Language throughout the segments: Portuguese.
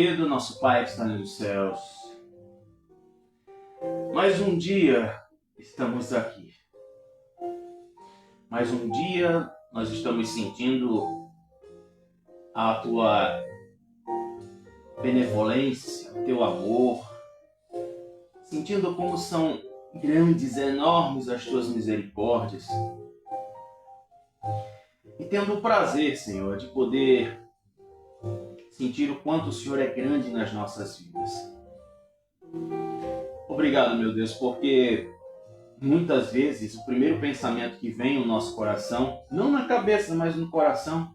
querido, nosso Pai que está nos céus, mais um dia estamos aqui. Mais um dia nós estamos sentindo a Tua benevolência, o Teu amor, sentindo como são grandes, enormes as Tuas misericórdias. E tendo o prazer, Senhor, de poder sentir o quanto o Senhor é grande nas nossas vidas. Obrigado, meu Deus, porque muitas vezes o primeiro pensamento que vem no nosso coração, não na cabeça, mas no coração,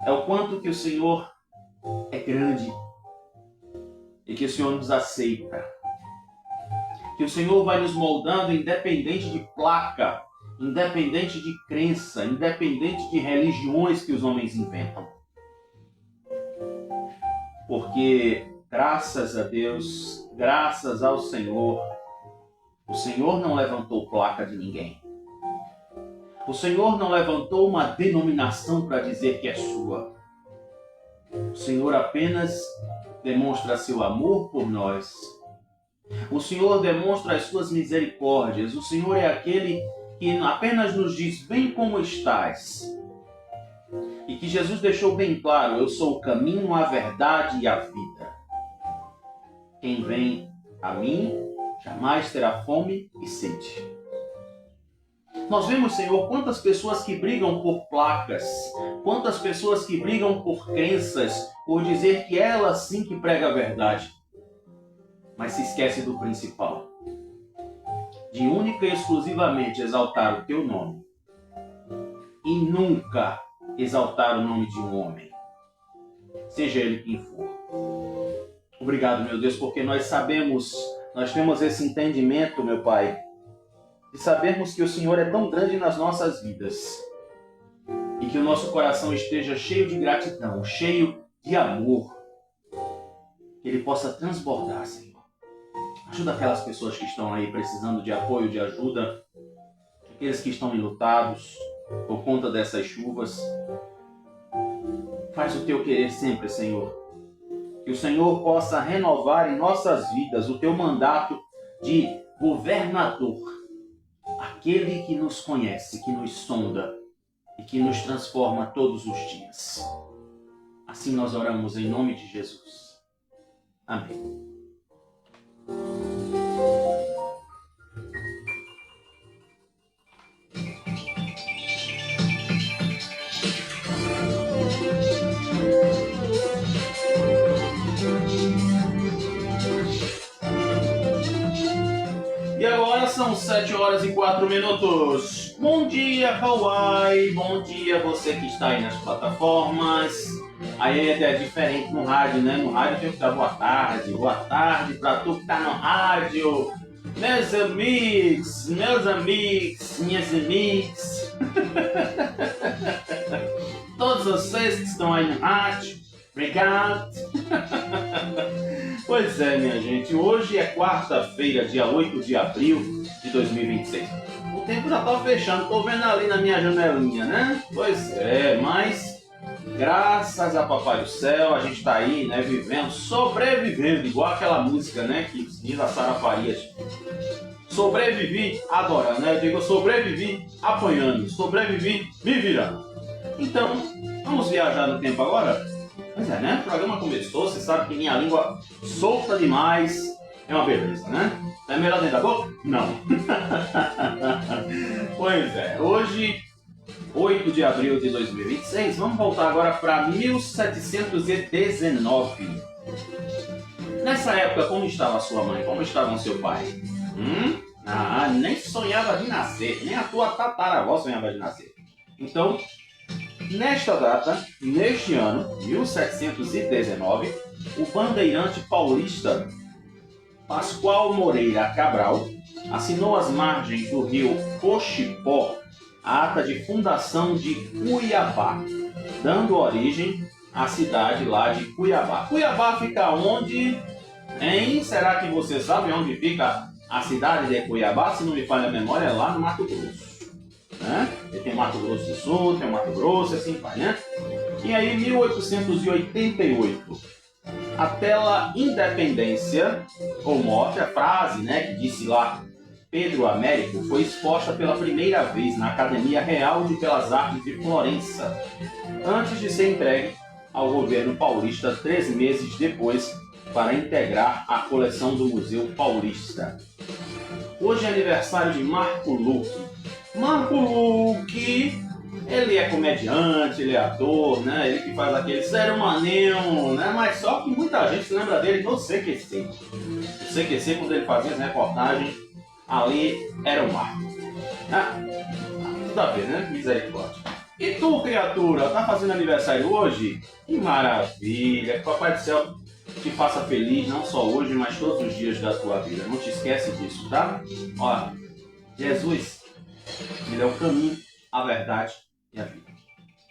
é o quanto que o Senhor é grande e que o Senhor nos aceita. Que o Senhor vai nos moldando independente de placa, independente de crença, independente de religiões que os homens inventam. Porque, graças a Deus, graças ao Senhor, o Senhor não levantou placa de ninguém. O Senhor não levantou uma denominação para dizer que é sua. O Senhor apenas demonstra seu amor por nós. O Senhor demonstra as suas misericórdias. O Senhor é aquele que apenas nos diz: vem como estás. E que Jesus deixou bem claro: eu sou o caminho, a verdade e a vida. Quem vem a mim jamais terá fome e sede. Nós vemos, Senhor, quantas pessoas que brigam por placas, quantas pessoas que brigam por crenças, por dizer que ela sim que prega a verdade, mas se esquece do principal, de única e exclusivamente exaltar o teu nome e nunca exaltar o nome de um homem, seja ele quem for. Obrigado, meu Deus, porque nós sabemos, nós temos esse entendimento, meu Pai, de sabermos que o Senhor é tão grande nas nossas vidas e que o nosso coração esteja cheio de gratidão, cheio de amor, que ele possa transbordar, Senhor. Ajuda aquelas pessoas que estão aí precisando de apoio, de ajuda, aqueles que estão enlutados por conta dessas chuvas. Faz o teu querer sempre, Senhor. Que o Senhor possa renovar em nossas vidas o teu mandato de governador, aquele que nos conhece, que nos sonda e que nos transforma todos os dias. Assim nós oramos em nome de Jesus. Amém. E agora são 7 horas e 4 minutos. Bom dia, Hawaii. Bom dia, você que está aí nas plataformas. Aí é diferente no rádio, né? No rádio tem que dar boa tarde para tu que tá no rádio. Meus amigos, minhas amigas. Todos vocês que estão aí no rádio, obrigado. Pois é, minha gente, hoje é quarta-feira, dia 8 de abril de 2026. O tempo já tá fechando, tô vendo ali na minha janelinha, né? Pois é, mas graças a Papai do Céu, a gente tá aí, né, vivendo, sobrevivendo, igual aquela música, né, que diz a Sara Farias. Sobrevivi adorando, né? Eu digo, eu sobrevivi apanhando, sobrevivi me virando. Então, vamos viajar no tempo agora? Pois é, né? O programa começou, você sabe que minha língua solta demais é uma beleza, né? É melhor dentro da boca? Não. Pois é, hoje, 8 de abril de 2026, vamos voltar agora para 1719. Nessa época, como estava sua mãe? Como estava seu pai? Nem sonhava de nascer, nem a tua tataravó sonhava de nascer. Então, nesta data, neste ano, 1719, o bandeirante paulista Pascoal Moreira Cabral assinou às margens do rio Cochipó a ata de fundação de Cuiabá, dando origem à cidade lá de Cuiabá. Cuiabá fica onde? Será que você sabe onde fica a cidade de Cuiabá? Se não me falha a memória, é lá no Mato Grosso. Né? Tem Mato Grosso do Sul, tem Mato Grosso, assim vai, né? E aí, 1888, a tela Independência ou Morte, a frase, né, que disse lá Pedro Américo, foi exposta pela primeira vez na Academia Real de Belas Artes de Florença, antes de ser entregue ao governo paulista 3 meses depois para integrar a coleção do Museu Paulista. Hoje é aniversário de Marco Luque. Marco Luque, ele é comediante, ele é ator, né? Ele que faz aquele sério maninho, né? Mas só que muita gente se lembra dele no CQC. O CQC, quando ele fazia as reportagens, ali era o Marco. Tudo a ver, né? Misericórdia. E tu, criatura, tá fazendo aniversário hoje? Que maravilha! Que Papai do Céu te faça feliz, não só hoje, mas todos os dias da tua vida. Não te esquece disso, tá? Ó, Jesus, ele é o caminho, a verdade e a vida.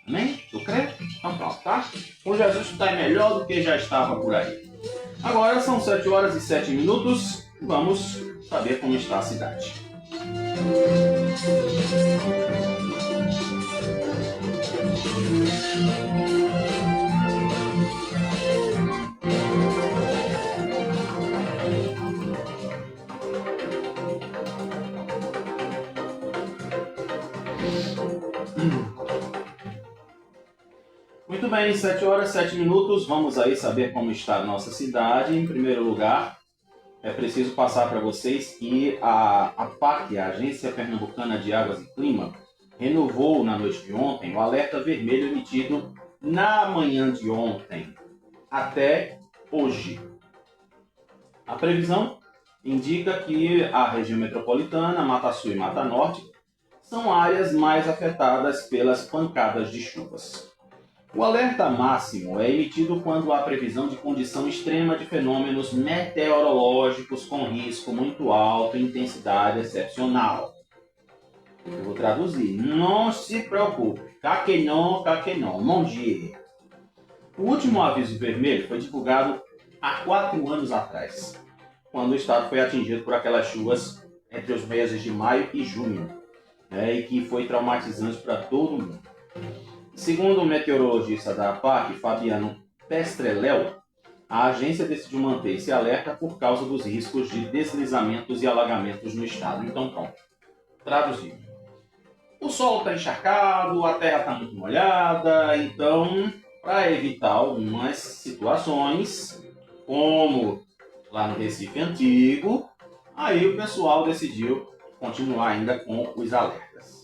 Amém? Tu crê? Então pronto, tá? Com Jesus tu tá melhor do que já estava por aí. Agora são 7 horas e 7 minutos. Vamos saber como está a cidade. Muito bem, 7 horas e 7 minutos, vamos aí saber como está a nossa cidade. Em primeiro lugar, é preciso passar para vocês que a APAC, a Agência Pernambucana de Águas e Clima, renovou na noite de ontem o alerta vermelho emitido na manhã de ontem até hoje. A previsão indica que a região metropolitana, Mata Sul e Mata Norte são áreas mais afetadas pelas pancadas de chuvas. O alerta máximo é emitido quando há previsão de condição extrema de fenômenos meteorológicos com risco muito alto e intensidade excepcional. Eu vou traduzir. Não se preocupe. Caquenon, mon Dieu. O último aviso vermelho foi divulgado há 4 anos atrás, quando o estado foi atingido por aquelas chuvas entre os meses de maio e junho, e que foi traumatizante para todo mundo. Segundo o meteorologista da APAC, Fabiano Pestreléu, a agência decidiu manter esse alerta por causa dos riscos de deslizamentos e alagamentos no estado. Então, pronto. Traduzido. O solo está encharcado, a terra está muito molhada, então, para evitar algumas situações, como lá no Recife Antigo, aí o pessoal decidiu continuar ainda com os alertas.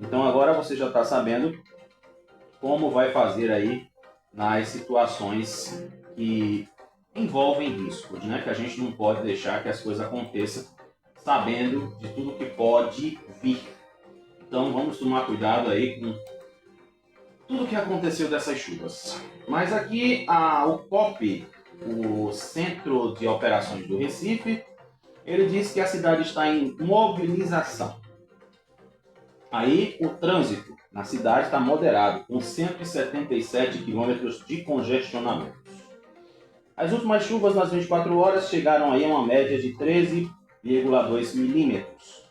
Então, agora você já está sabendo como vai fazer aí nas situações que envolvem riscos, né? Que a gente não pode deixar que as coisas aconteçam sabendo de tudo que pode vir. Então vamos tomar cuidado aí com tudo que aconteceu dessas chuvas. Mas aqui o COP, o Centro de Operações do Recife, ele diz que a cidade está em mobilização. Aí o trânsito na cidade está moderado, com 177 quilômetros de congestionamento. As últimas chuvas nas 24 horas chegaram aí a uma média de 13,2 milímetros.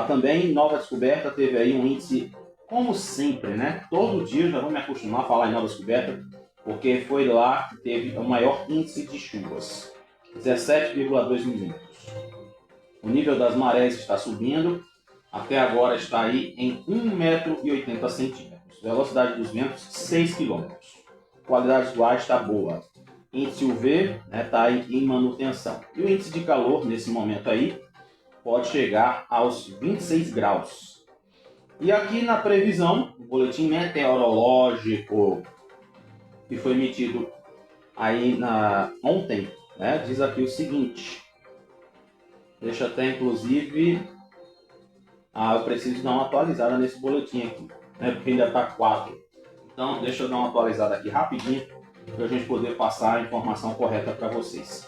Também Nova Descoberta teve aí um índice, como sempre, né? Todo dia eu já vou me acostumar a falar em Nova Descoberta, porque foi lá que teve o maior índice de chuvas, 17,2 milímetros. O nível das marés está subindo. Até agora está aí em 1,80 m. Velocidade dos ventos, 6 km. Qualidade do ar está boa. Índice UV está aí em manutenção. E o índice de calor, nesse momento aí, pode chegar aos 26 graus. E aqui na previsão, o boletim meteorológico que foi emitido aí ontem, diz aqui o seguinte. Deixa até inclusive... eu preciso dar uma atualizada nesse boletim aqui, porque ainda está 4. Então, deixa eu dar uma atualizada aqui rapidinho, para a gente poder passar a informação correta para vocês.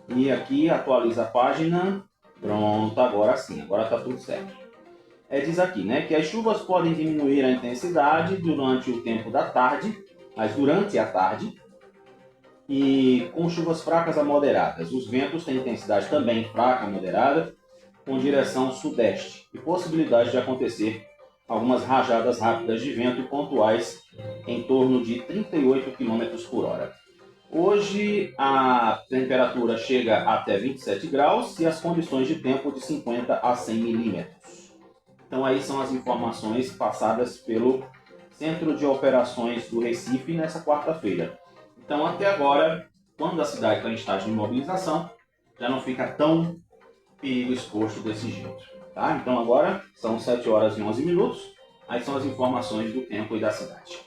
E aqui, atualiza a página. Pronto, agora sim, agora está tudo certo. Diz aqui, que as chuvas podem diminuir a intensidade durante o tempo da tarde, mas durante a tarde, e com chuvas fracas a moderadas. Os ventos têm intensidade também fraca a moderada, com direção sudeste e possibilidade de acontecer algumas rajadas rápidas de vento e pontuais em torno de 38 km por hora. Hoje a temperatura chega até 27 graus e as condições de tempo de 50 a 100 milímetros. Então aí são as informações passadas pelo Centro de Operações do Recife nessa quarta-feira. Então até agora, quando a cidade está em estágio de mobilização, já não fica tão perigo exposto desse jeito. Tá? Então agora são 7 horas e 11 minutos, aí são as informações do tempo e da cidade.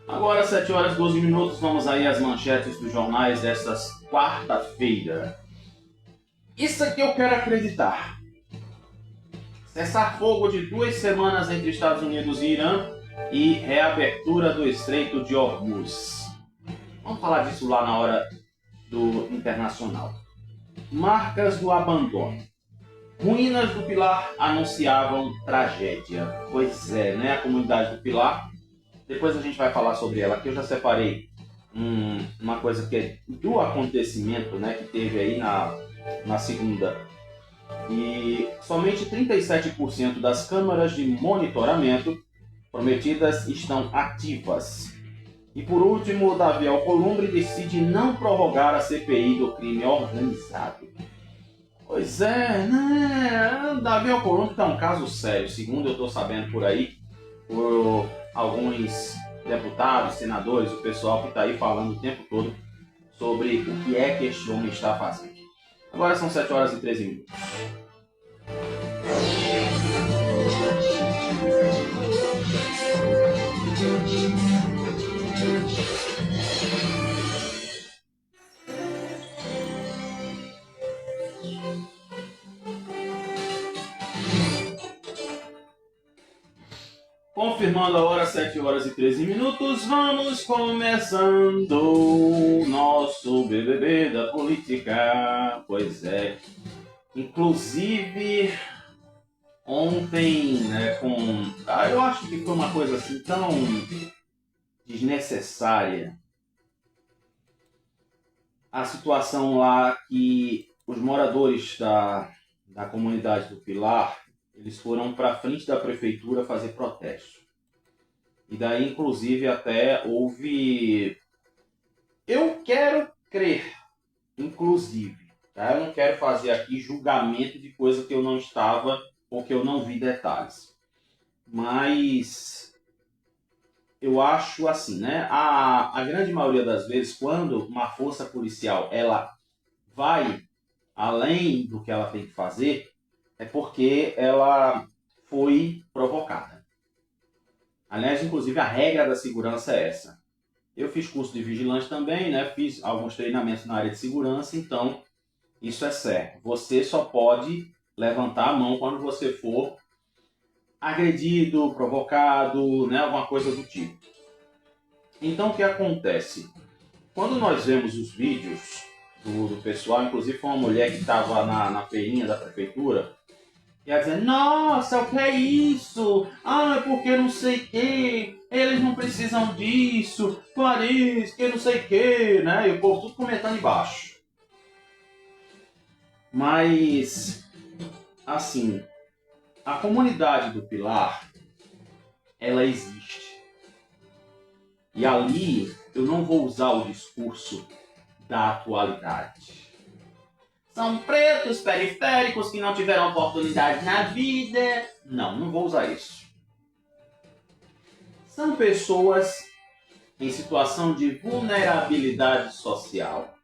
Agora, 7 horas e 12 minutos, vamos aí às manchetes dos jornais desta quarta-feira. Isso aqui eu quero acreditar. Cessar fogo de 2 semanas entre Estados Unidos e Irã e reabertura do Estreito de Hormuz. Vamos falar disso lá na hora do internacional. Marcas do abandono. Ruínas do Pilar anunciavam tragédia. Pois é, né? A comunidade do Pilar. Depois a gente vai falar sobre ela, que eu já separei uma coisa que é do acontecimento, né, que teve aí na segunda. E somente 37% das câmaras de monitoramento prometidas estão ativas. E por último, Davi Alcolumbre decide não prorrogar a CPI do crime organizado. Pois é, né? Davi Alcolumbre está um caso sério, segundo eu estou sabendo por aí, por alguns deputados, senadores, o pessoal que está aí falando o tempo todo sobre o que é que este homem está fazendo. Agora são 7 horas e 13 minutos. Confirmando a hora, 7 horas e 13 minutos, vamos começando o nosso BBB da política. Pois é, inclusive ontem, né, eu acho que foi uma coisa assim tão desnecessária. A situação lá que os moradores da comunidade do Pilar, eles foram para a frente da prefeitura fazer protesto. E daí, inclusive, até houve... Eu quero crer, inclusive, tá? Eu não quero fazer aqui julgamento de coisa que eu não estava ou que eu não vi detalhes. Mas eu acho assim, né? A grande maioria das vezes, quando uma força policial ela vai além do que ela tem que fazer, é porque ela foi provocada. Aliás, inclusive, a regra da segurança é essa. Eu fiz curso de vigilante também, né? Fiz alguns treinamentos na área de segurança, então isso é certo. Você só pode levantar a mão quando você for agredido, provocado, né? Alguma coisa do tipo. Então, o que acontece? Quando nós vemos os vídeos do pessoal, inclusive foi uma mulher que estava na feirinha da prefeitura, e ela dizendo, nossa, o que é isso? Ah, porque não sei o que, eles não precisam disso, Clarice, que não sei o que, né? E o povo tudo comentando embaixo. Mas, assim, a comunidade do Pilar, ela existe. E ali eu não vou usar o discurso da atualidade. São pretos periféricos que não tiveram oportunidade na vida. Não vou usar isso. São pessoas em situação de vulnerabilidade social.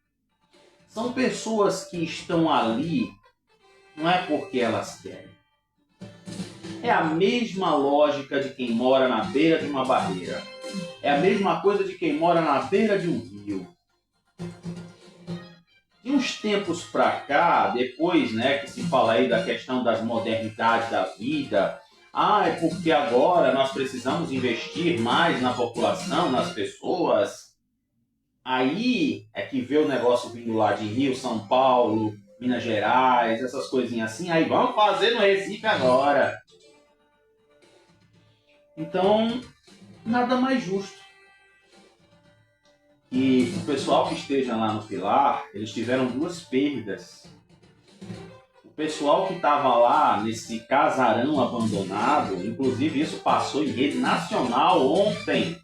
São pessoas que estão ali não é porque elas querem. É a mesma lógica de quem mora na beira de uma barreira. É a mesma coisa de quem mora na beira de um rio. De uns tempos para cá, depois, né, que se fala aí da questão das modernidades da vida, Ah, é porque agora nós precisamos investir mais na população, nas pessoas. Aí é que vê o negócio vindo lá de Rio, São Paulo, Minas Gerais, essas coisinhas assim. Aí vamos fazer no Recife agora. Então, nada mais justo. E o pessoal que esteja lá no Pilar, eles tiveram duas perdas. O pessoal que estava lá nesse casarão abandonado, inclusive isso passou em rede nacional ontem,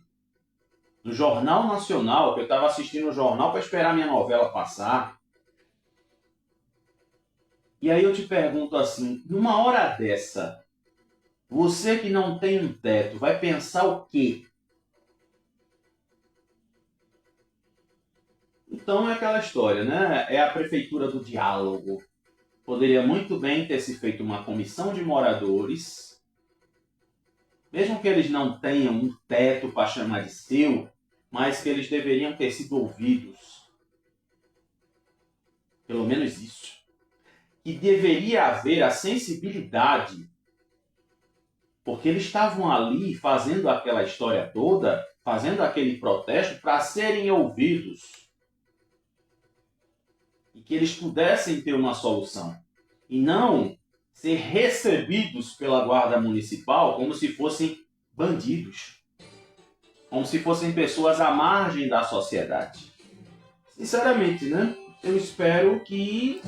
no Jornal Nacional, que eu estava assistindo o jornal para esperar minha novela passar. E aí eu te pergunto assim, numa hora dessa, você que não tem um teto, vai pensar o quê? Então é aquela história, né? É a prefeitura do diálogo. Poderia muito bem ter se feito uma comissão de moradores, mesmo que eles não tenham um teto para chamar de seu, mas que eles deveriam ter sido ouvidos. Pelo menos isso. Que deveria haver a sensibilidade, porque eles estavam ali fazendo aquela história toda, fazendo aquele protesto para serem ouvidos. E que eles pudessem ter uma solução. E não ser recebidos pela guarda municipal como se fossem bandidos. Como se fossem pessoas à margem da sociedade. Sinceramente, né? Eu espero que...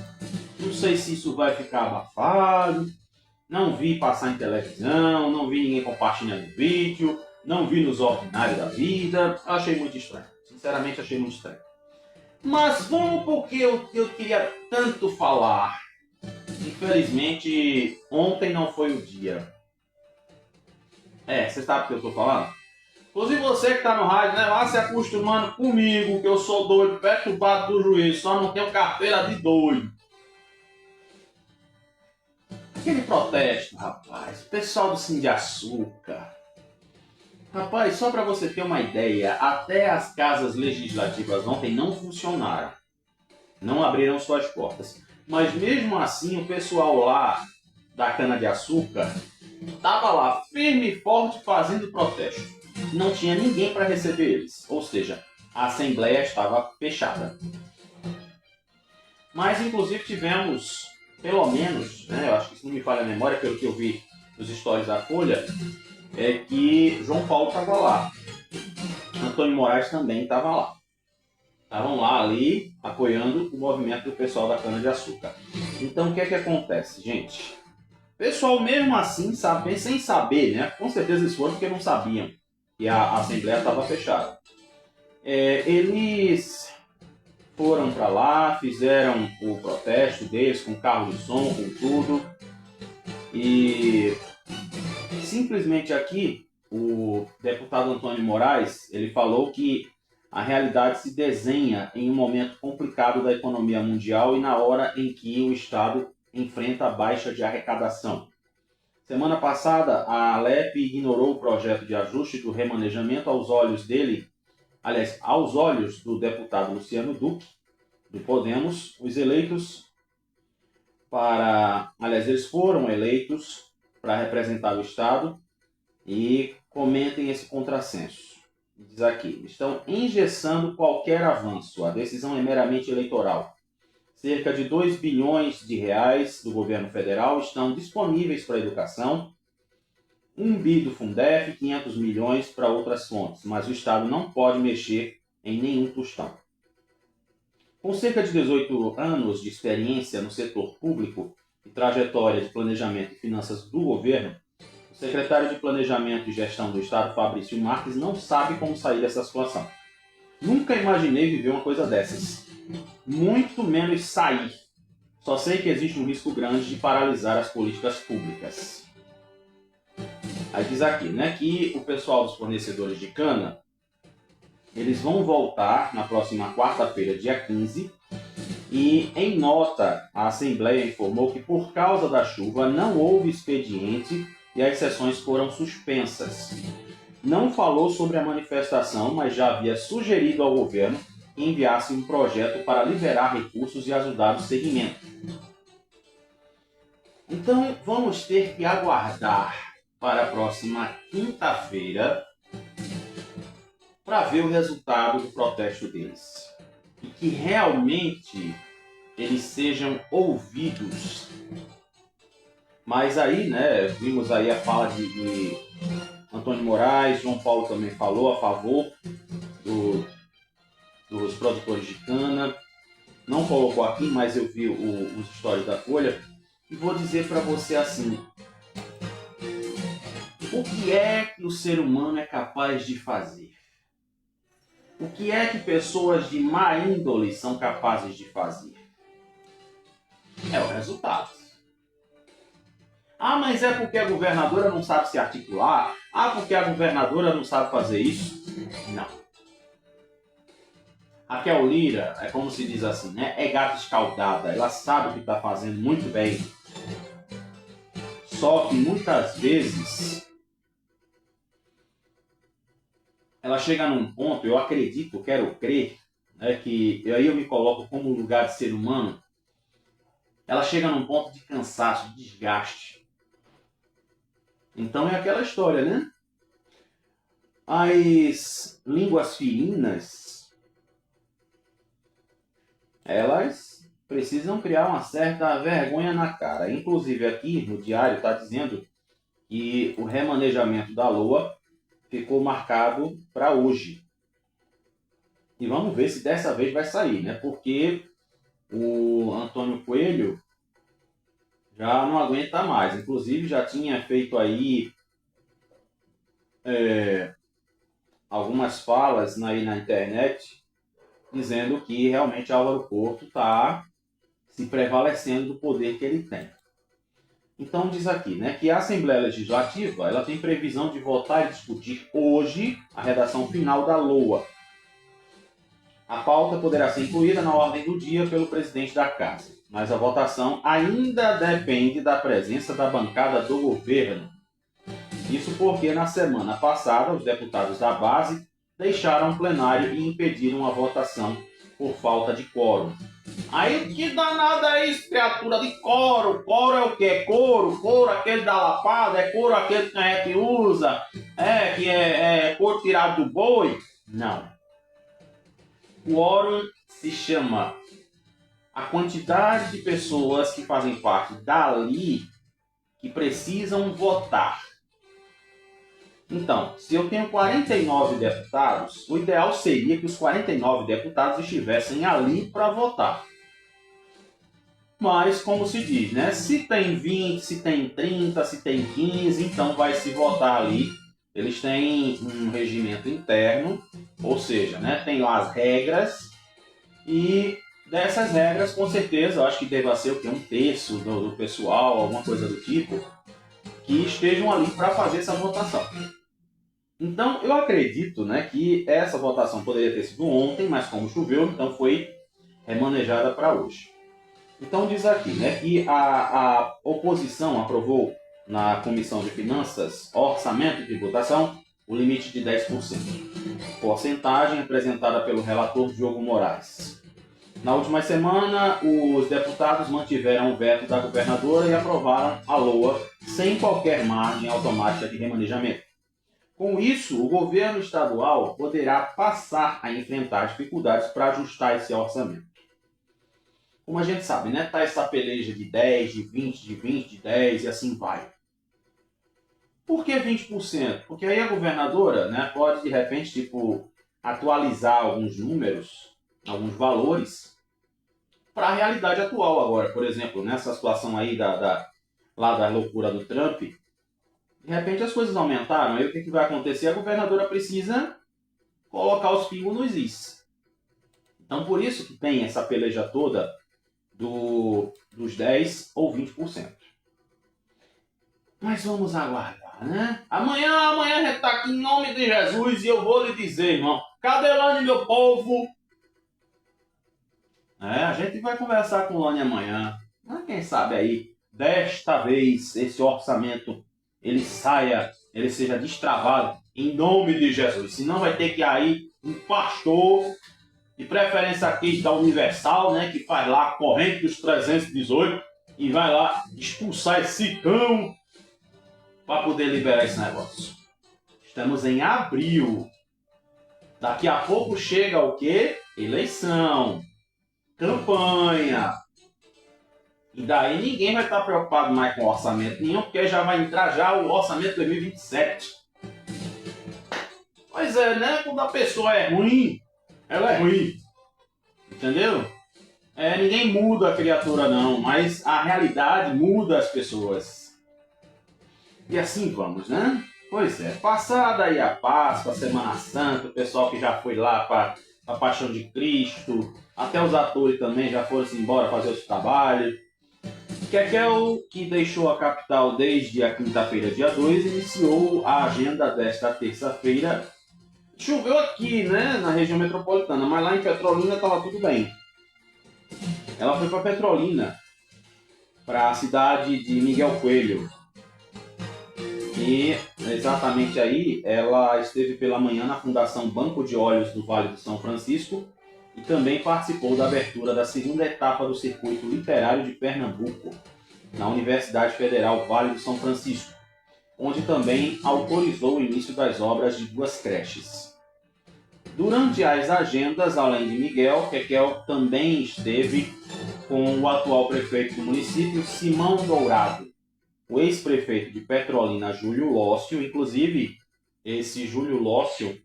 Não sei se isso vai ficar abafado. Não vi passar em televisão, não vi ninguém compartilhando vídeo, não vi nos ordinários da vida. Achei muito estranho. Sinceramente, achei muito estranho. Mas vamos porque eu queria tanto falar. Infelizmente, ontem não foi o dia. Você sabe o que eu estou falando? Inclusive você que está no rádio, né? Vá se acostumando comigo, que eu sou doido, perturbado do juízo, só não tenho carteira de doido. Aquele protesto, rapaz, o pessoal do Sim de Açúcar. Rapaz, só para você ter uma ideia, até as casas legislativas ontem não funcionaram. Não abriram suas portas. Mas mesmo assim, o pessoal lá da cana-de-açúcar estava lá firme e forte fazendo protesto. Não tinha ninguém para receber eles. Ou seja, a Assembleia estava fechada. Mas inclusive tivemos, pelo menos, né, eu acho que se não me falha a memória, pelo que eu vi nos stories da Folha, é que João Paulo estava lá. Antônio Moraes também estava lá. Estavam lá ali apoiando o movimento do pessoal da cana-de-açúcar. Então o que é que acontece, gente? O pessoal mesmo assim, sem saber, né? Com certeza eles foram porque não sabiam que a Assembleia estava fechada. Eles foram para lá, fizeram o protesto deles com carro de som, com tudo. E simplesmente aqui, o deputado Antônio Moraes, ele falou que a realidade se desenha em um momento complicado da economia mundial e na hora em que o Estado enfrenta a baixa de arrecadação. Semana passada, a Alep ignorou o projeto de ajuste do remanejamento aos olhos dele, aliás, aos olhos do deputado Luciano Duque, do Podemos. Os eleitos eles foram eleitos para representar o Estado e comentem esse contrassenso. Diz aqui, estão engessando qualquer avanço, a decisão é meramente eleitoral. Cerca de 2 bilhões de reais do governo federal estão disponíveis para a educação, 1 bi do Fundef, 500 milhões para outras fontes, mas o Estado não pode mexer em nenhum tostão. Com cerca de 18 anos de experiência no setor público e trajetória de planejamento e finanças do governo, o secretário de Planejamento e Gestão do Estado, Fabrício Marques, não sabe como sair dessa situação. Nunca imaginei viver uma coisa dessas. Muito menos sair. Só sei que existe um risco grande de paralisar as políticas públicas. Aí diz aqui, né, que o pessoal dos fornecedores de cana, eles vão voltar na próxima quarta-feira, dia 15, e em nota a Assembleia informou que por causa da chuva não houve expediente e as sessões foram suspensas. Não falou sobre a manifestação, mas já havia sugerido ao governo que enviasse um projeto para liberar recursos e ajudar o segmento. Então vamos ter que aguardar. para a próxima quinta-feira para ver o resultado do protesto deles. E que realmente eles sejam ouvidos. Mas aí, né, vimos aí a fala de Antônio Moraes, João Paulo também falou a favor dos produtores de cana. Não colocou aqui, mas eu vi os stories da Folha. E vou dizer para você assim, o que é que o ser humano é capaz de fazer? O que é que pessoas de má índole são capazes de fazer? É o resultado. Ah, mas é porque a governadora não sabe se articular? Ah, porque a governadora não sabe fazer isso? Não. Raquel Lira, é como se diz assim, né? É gata escaldada. Ela sabe o que está fazendo muito bem. Só que muitas vezes ela chega num ponto, eu acredito, quero crer, né, que aí eu me coloco como lugar de ser humano, ela chega num ponto de cansaço, de desgaste. Então é aquela história, né? As línguas ferinas, elas precisam criar uma certa vergonha na cara. Inclusive aqui no diário está dizendo que o remanejamento da LOA ficou marcado para hoje. E vamos ver se dessa vez vai sair, né? Porque o Antônio Coelho já não aguenta mais. Inclusive já tinha feito aí algumas falas aí na internet dizendo que realmente Álvaro Porto está se prevalecendo do poder que ele tem. Então diz aqui, né, que a Assembleia Legislativa ela tem previsão de votar e discutir hoje a redação final da LOA. A pauta poderá ser incluída na ordem do dia pelo presidente da Casa, mas a votação ainda depende da presença da bancada do governo. Isso porque na semana passada os deputados da base deixaram o plenário e impediram a votação por falta de quórum. Aí que danada é isso, criatura de couro? Couro é o quê? Couro? Couro aquele da lapada? É couro aquele que a gente usa? Que é couro tirado do boi? Não. Quórum se chama a quantidade de pessoas que fazem parte dali que precisam votar. Então, se eu tenho 49 deputados, o ideal seria que os 49 deputados estivessem ali para votar. Mas, como se diz, né? Se tem 20, se tem 30, se tem 15, então vai se votar ali. Eles têm um regimento interno, ou seja, né? Tem lá as regras, e dessas regras, com certeza, eu acho que deva ser o quê? 1/3 do pessoal, alguma coisa do tipo, que estejam ali para fazer essa votação. Então, eu acredito, né, que essa votação poderia ter sido ontem, mas como choveu, então foi remanejada para hoje. Então diz aqui, né, que a oposição aprovou na Comissão de Finanças, Orçamento e Tributação, o limite de 10%. Porcentagem apresentada pelo relator Diogo Moraes. Na última semana, os deputados mantiveram o veto da governadora e aprovaram a LOA sem qualquer margem automática de remanejamento. Com isso, o governo estadual poderá passar a enfrentar dificuldades para ajustar esse orçamento. Como a gente sabe, né? Tá essa peleja de 10, de 20, de 20, de 10 e assim vai. Por que 20%? Porque aí a governadora, né, pode de repente atualizar alguns números, alguns valores para a realidade atual agora. Por exemplo, nessa situação aí lá da loucura do Trump, de repente as coisas aumentaram, aí o que vai acontecer? A governadora precisa colocar os pingos nos is. Então por isso que tem essa peleja toda dos 10 ou 20%. Mas vamos aguardar, né? Amanhã a gente está aqui em nome de Jesus e eu vou lhe dizer, irmão, cadê Lani, meu povo? A gente vai conversar com Lani amanhã. Mas quem sabe aí, desta vez, esse orçamento ele seja destravado em nome de Jesus. Senão vai ter que ir aí um pastor, de preferência aqui da Universal, né, que faz lá a corrente dos 318 e vai lá expulsar esse cão. para poder liberar esse negócio. Estamos em abril. Daqui a pouco chega o quê? Eleição, campanha. E daí ninguém vai estar preocupado mais com orçamento nenhum, porque já vai entrar já o orçamento 2027. Pois é, né? Quando a pessoa é ruim, ela é ruim. Entendeu? Ninguém muda a criatura não, mas a realidade muda as pessoas. E assim vamos, né? Pois é, passada aí a Páscoa, a Semana Santa, o pessoal que já foi lá para a Paixão de Cristo, até os atores também já foram embora fazer os trabalhos. Kekel, que deixou a capital desde a quinta-feira, dia 2, iniciou a agenda desta terça-feira. Choveu aqui, né, na região metropolitana, mas lá em Petrolina estava tudo bem. Ela foi para Petrolina, para a cidade de Miguel Coelho. E exatamente aí ela esteve pela manhã na Fundação Banco de Olhos do Vale do São Francisco e também participou da abertura da segunda etapa do Circuito Literário de Pernambuco, na Universidade Federal Vale do São Francisco, onde também autorizou o início das obras de 2 creches. Durante as agendas, além de Miguel, Kekel também esteve com o atual prefeito do município, Simão Dourado, o ex-prefeito de Petrolina, Júlio Lócio. Inclusive, esse Júlio Lócio,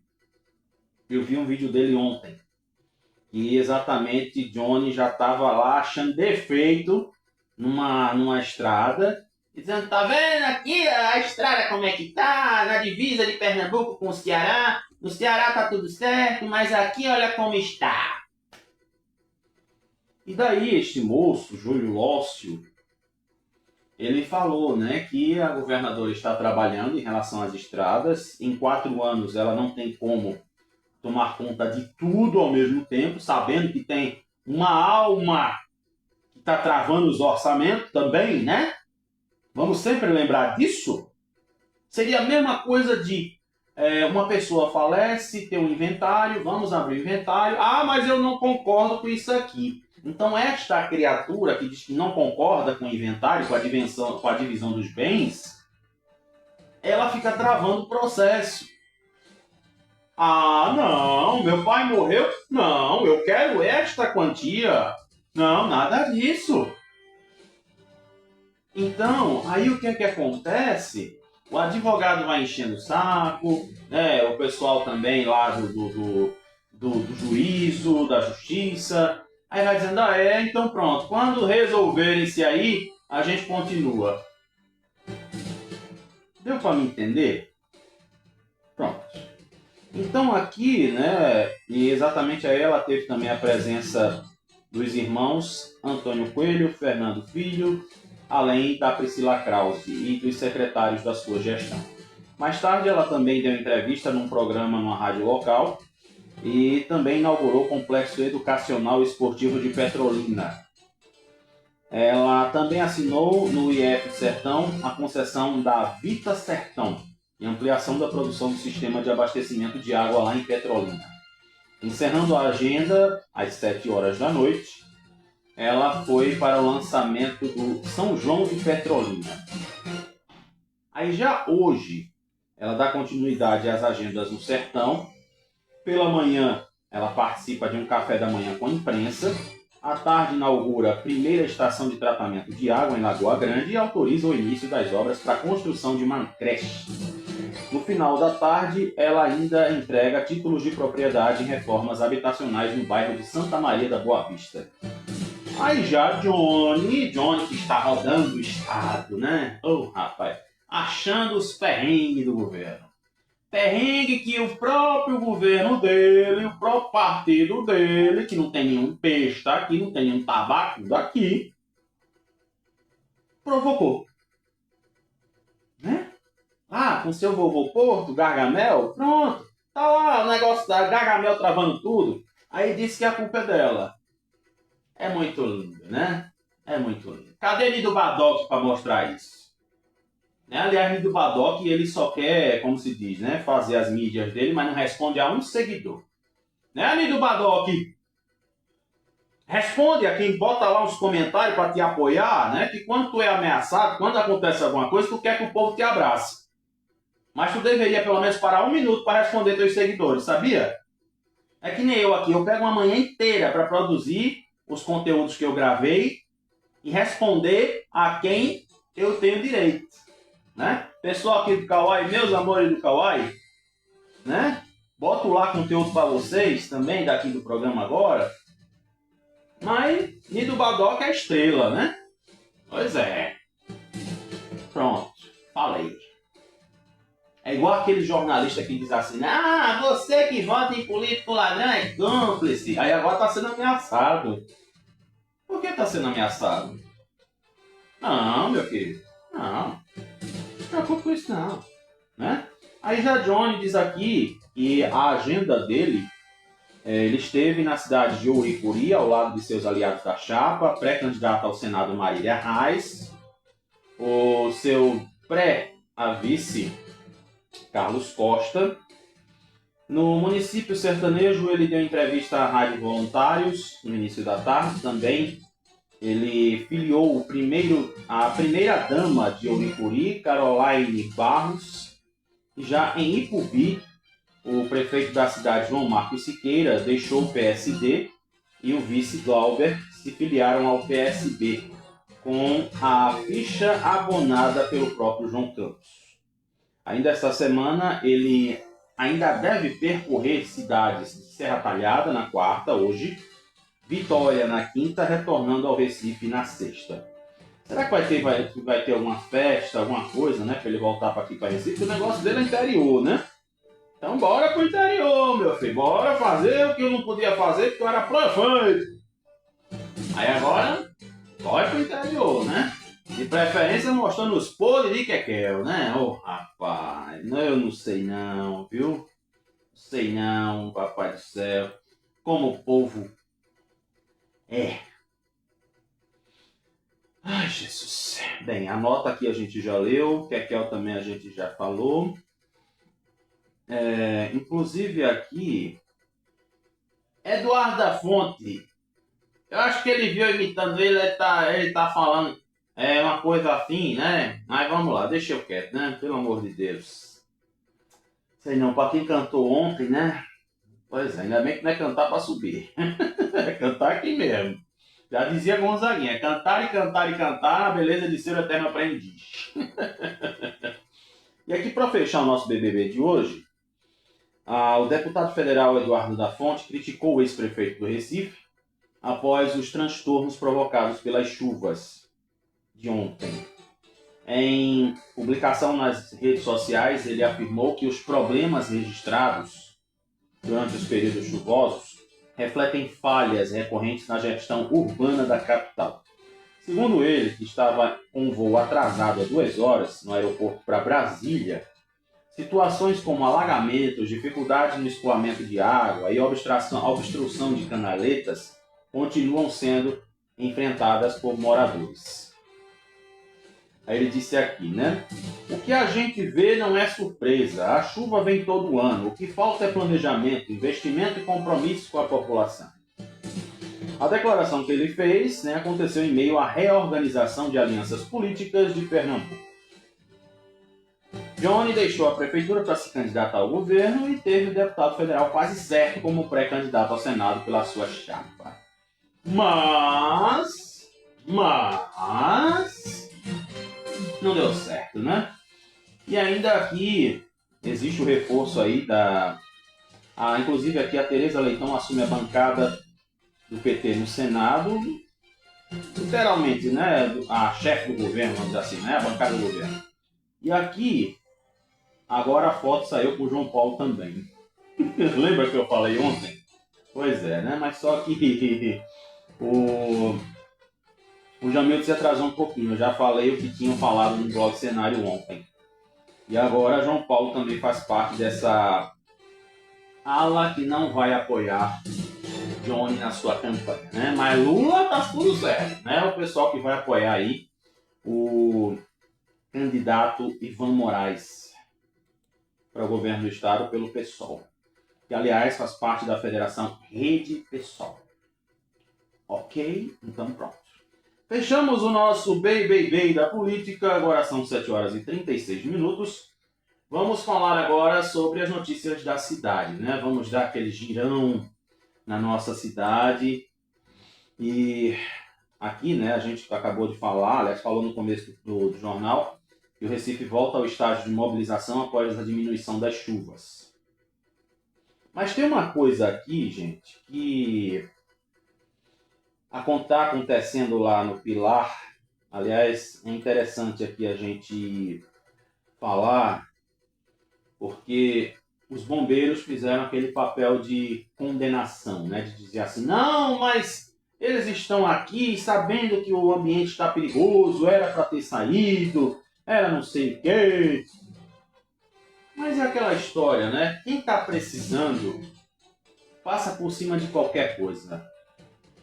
eu vi um vídeo dele ontem, e exatamente Johnny já estava lá achando defeito numa estrada, dizendo, tá vendo aqui a estrada como é que tá, na divisa de Pernambuco com o Ceará, no Ceará tá tudo certo, mas aqui olha como está. E daí este moço, Júlio Lócio, ele falou, né, que a governadora está trabalhando em relação às estradas. Em 4 anos ela não tem como tomar conta de tudo ao mesmo tempo, sabendo que tem uma alma que está travando os orçamentos também, né? Vamos sempre lembrar disso. Seria a mesma coisa de uma pessoa falece, tem um inventário, vamos abrir o inventário. Ah, mas eu não concordo com isso aqui. Então esta criatura que diz que não concorda com o inventário, com a divisão dos bens, ela fica travando o processo. Ah, não, meu pai morreu? Não, eu quero esta quantia. Não, nada disso. Então, aí o que é que acontece? O advogado vai enchendo o saco, né? O pessoal também lá do juízo, da justiça. Aí vai dizendo, então pronto, quando resolverem isso aí, a gente continua. Deu para me entender? Pronto. Então aqui, né, e exatamente aí ela teve também a presença dos irmãos Antônio Coelho, Fernando Filho, além da Priscila Krause e dos secretários da sua gestão. Mais tarde ela também deu entrevista num programa numa rádio local e também inaugurou o Complexo Educacional e Esportivo de Petrolina. Ela também assinou no IF Sertão a concessão da Vita Sertão e ampliação da produção do sistema de abastecimento de água lá em Petrolina. Encerrando a agenda às 7 horas da noite, ela foi para o lançamento do São João de Petrolina. Aí já hoje, ela dá continuidade às agendas no Sertão. Pela manhã, ela participa de um café da manhã com a imprensa. À tarde, inaugura a primeira estação de tratamento de água em Lagoa Grande e autoriza o início das obras para a construção de uma creche. No final da tarde, ela ainda entrega títulos de propriedade em reformas habitacionais no bairro de Santa Maria da Boa Vista. Aí já Johnny que está rodando o estado, né? Rapaz, achando os perrengues do governo. Perrengue que o próprio governo dele, o próprio partido dele, que não tem nenhum peixe daqui, não tem nenhum tabaco daqui, provocou. Né? Com seu vovô Porto, Gargamel, pronto. Tá lá o negócio da Gargamel travando tudo. Aí disse que a culpa é dela. É muito lindo, né? É muito lindo. Cadê Nido Badoc para mostrar isso? Aliás, Nido Badoc, ele só quer, como se diz, né, fazer as mídias dele, mas não responde a um seguidor. Né, Nido Badoc? Responde a quem bota lá uns comentários para te apoiar, né? Que quando tu é ameaçado, quando acontece alguma coisa, tu quer que o povo te abrace. Mas tu deveria pelo menos parar um minuto para responder teus seguidores, sabia? É que nem eu aqui, eu pego uma manhã inteira para produzir os conteúdos que eu gravei e responder a quem eu tenho direito, né? Pessoal aqui do Kawaii, meus amores do Kawaii, né? Boto lá conteúdo para vocês também daqui do programa agora. Mas Nido Badoc é a estrela, né? Pois é. Pronto, falei. É igual aquele jornalista que diz assim: ah, você que vota em político ladrão é cúmplice. Aí agora está sendo ameaçado. Por que está sendo ameaçado? Não, meu querido. Não. Não se preocupe com isso não. Né? Aí já Johnny diz aqui que a agenda dele, ele esteve na cidade de Ouricuri, ao lado de seus aliados da chapa, pré-candidato ao Senado Marília Reis, o seu pré-a vice Carlos Costa. No município sertanejo, ele deu entrevista à Rádio Voluntários no início da tarde. Também ele filiou a primeira-dama de Ouricuri, Caroline Barros. Já em Ipubi, o prefeito da cidade, João Marcos Siqueira, deixou o PSD e o vice Glauber se filiaram ao PSB, com a ficha abonada pelo próprio João Campos. Ainda esta semana, ele ainda deve percorrer cidades de Serra Talhada na quarta, hoje, Vitória na quinta, retornando ao Recife na sexta. Será que vai ter alguma festa, alguma coisa, né, para ele voltar para aqui para Recife? O negócio dele é interior, né? Então bora pro interior, meu filho. Bora fazer o que eu não podia fazer porque eu era prefeito. Aí agora, bora pro interior, né? De preferência mostrando os podres de Kekel, né? Ô, rapaz, eu não sei não, viu? Não sei não, papai do céu. Como o povo é. Ai, Jesus. Bem, a nota aqui a gente já leu, Kekel também a gente já falou. Inclusive aqui, Eduardo da Fonte. Eu acho que ele viu imitando ele tá falando uma coisa assim, né? Mas vamos lá, deixa eu quieto, né? Pelo amor de Deus. Sei não, pra quem cantou ontem, né? Pois é, ainda bem que não é cantar pra subir. É cantar aqui mesmo. Já dizia Gonzaguinha, é cantar e cantar e cantar, a beleza de ser o eterno aprendiz. E aqui para fechar o nosso BBB de hoje, o deputado federal Eduardo da Fonte criticou o ex-prefeito do Recife após os transtornos provocados pelas chuvas de ontem. Em publicação nas redes sociais, ele afirmou que os problemas registrados durante os períodos chuvosos refletem falhas recorrentes na gestão urbana da capital. Segundo ele, que estava com um voo atrasado há 2 horas no aeroporto para Brasília, situações como alagamentos, dificuldades no escoamento de água e obstrução de canaletas continuam sendo enfrentadas por moradores. Aí ele disse aqui, né? O que a gente vê não é surpresa. A chuva vem todo ano. O que falta é planejamento, investimento e compromisso com a população. A declaração que ele fez, né, aconteceu em meio à reorganização de alianças políticas de Pernambuco. Johnny deixou a prefeitura para se candidatar ao governo e teve o deputado federal quase certo como pré-candidato ao Senado pela sua chapa. Mas não deu certo, né? E ainda aqui existe o reforço aí inclusive aqui a Tereza Leitão assume a bancada do PT no Senado, literalmente, né? A chefe do governo, vamos dizer assim, né? A bancada do governo. E aqui, agora a foto saiu com o João Paulo também. Lembra que eu falei ontem? Pois é, né? Mas só que o Jamil se atrasou um pouquinho. Eu já falei o que tinham falado no blog Cenário ontem. E agora João Paulo também faz parte dessa ala que não vai apoiar Johnny na sua campanha, né? Mas Lula tá tudo certo, né? O pessoal que vai apoiar aí o candidato Ivan Moraes para o governo do estado pelo PSOL, que aliás faz parte da Federação Rede PSOL. Ok? Então pronto. Fechamos o nosso Bem da política, agora são 7 horas e 36 minutos. Vamos falar agora sobre as notícias da cidade, né? Vamos dar aquele girão na nossa cidade. E aqui, né, a gente acabou de falar, aliás, falou no começo do jornal, que o Recife volta ao estágio de mobilização após a diminuição das chuvas. Mas tem uma coisa aqui, gente, que está acontecendo lá no Pilar. Aliás, é interessante aqui a gente falar, porque os bombeiros fizeram aquele papel de condenação, né? De dizer assim, não, mas eles estão aqui sabendo que o ambiente está perigoso, era para ter saído, era não sei o quê. Mas é aquela história, né? Quem está precisando passa por cima de qualquer coisa.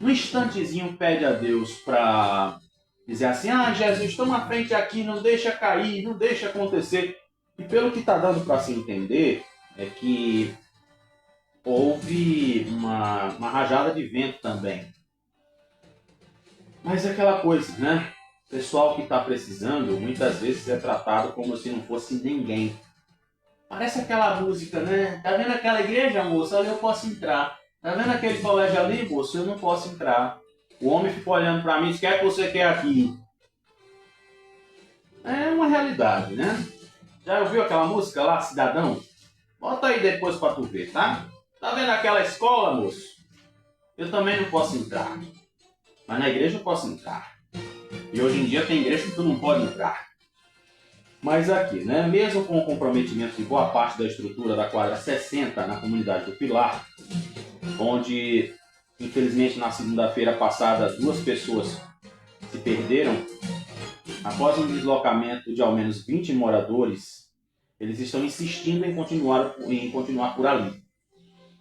Um instantezinho pede a Deus para dizer assim, ah, Jesus, toma a frente aqui, não deixa cair, não deixa acontecer. E pelo que está dando para se entender, é que houve uma rajada de vento também. Mas é aquela coisa, né? O pessoal que está precisando, muitas vezes é tratado como se não fosse ninguém. Parece aquela música, né? Tá vendo aquela igreja, moço? Ali eu posso entrar. Tá vendo aquele colégio ali, moço? Eu não posso entrar. O homem fica olhando para mim e diz, o que é que você quer aqui? É uma realidade, né? Já ouviu aquela música lá, Cidadão? Bota aí depois pra tu ver, tá? Tá vendo aquela escola, moço? Eu também não posso entrar. Mas na igreja eu posso entrar. E hoje em dia tem igreja que tu não pode entrar. Mas aqui, né? Mesmo com o comprometimento de boa parte da estrutura da quadra 60 na comunidade do Pilar, onde, infelizmente, na segunda-feira passada, 2 pessoas se perderam, após um deslocamento de ao menos 20 moradores, eles estão insistindo em continuar por ali.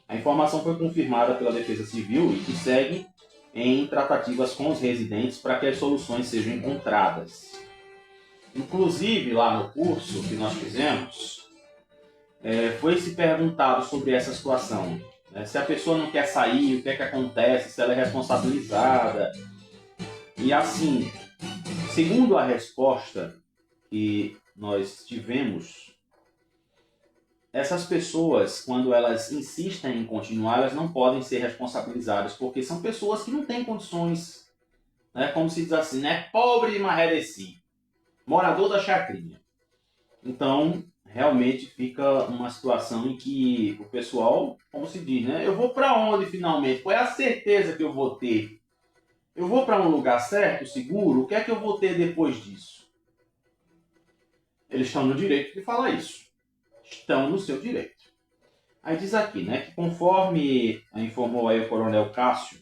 A informação foi confirmada pela Defesa Civil e que segue em tratativas com os residentes para que as soluções sejam encontradas. Inclusive, lá no curso que nós fizemos, foi se perguntado sobre essa situação. Né? Se a pessoa não quer sair, o que é que acontece, se ela é responsabilizada. E assim, segundo a resposta que nós tivemos, essas pessoas, quando elas insistem em continuar, elas não podem ser responsabilizadas, porque são pessoas que não têm condições, né? Como se diz assim, né? Pobre de Marredeci, morador da chacrinha. Então, realmente fica uma situação em que o pessoal, como se diz, né? Eu vou para onde finalmente? Qual é a certeza que eu vou ter? Eu vou para um lugar certo, seguro? O que é que eu vou ter depois disso? Eles estão no direito de falar isso. Estão no seu direito. Aí diz aqui, né, que conforme informou aí o Coronel Cássio,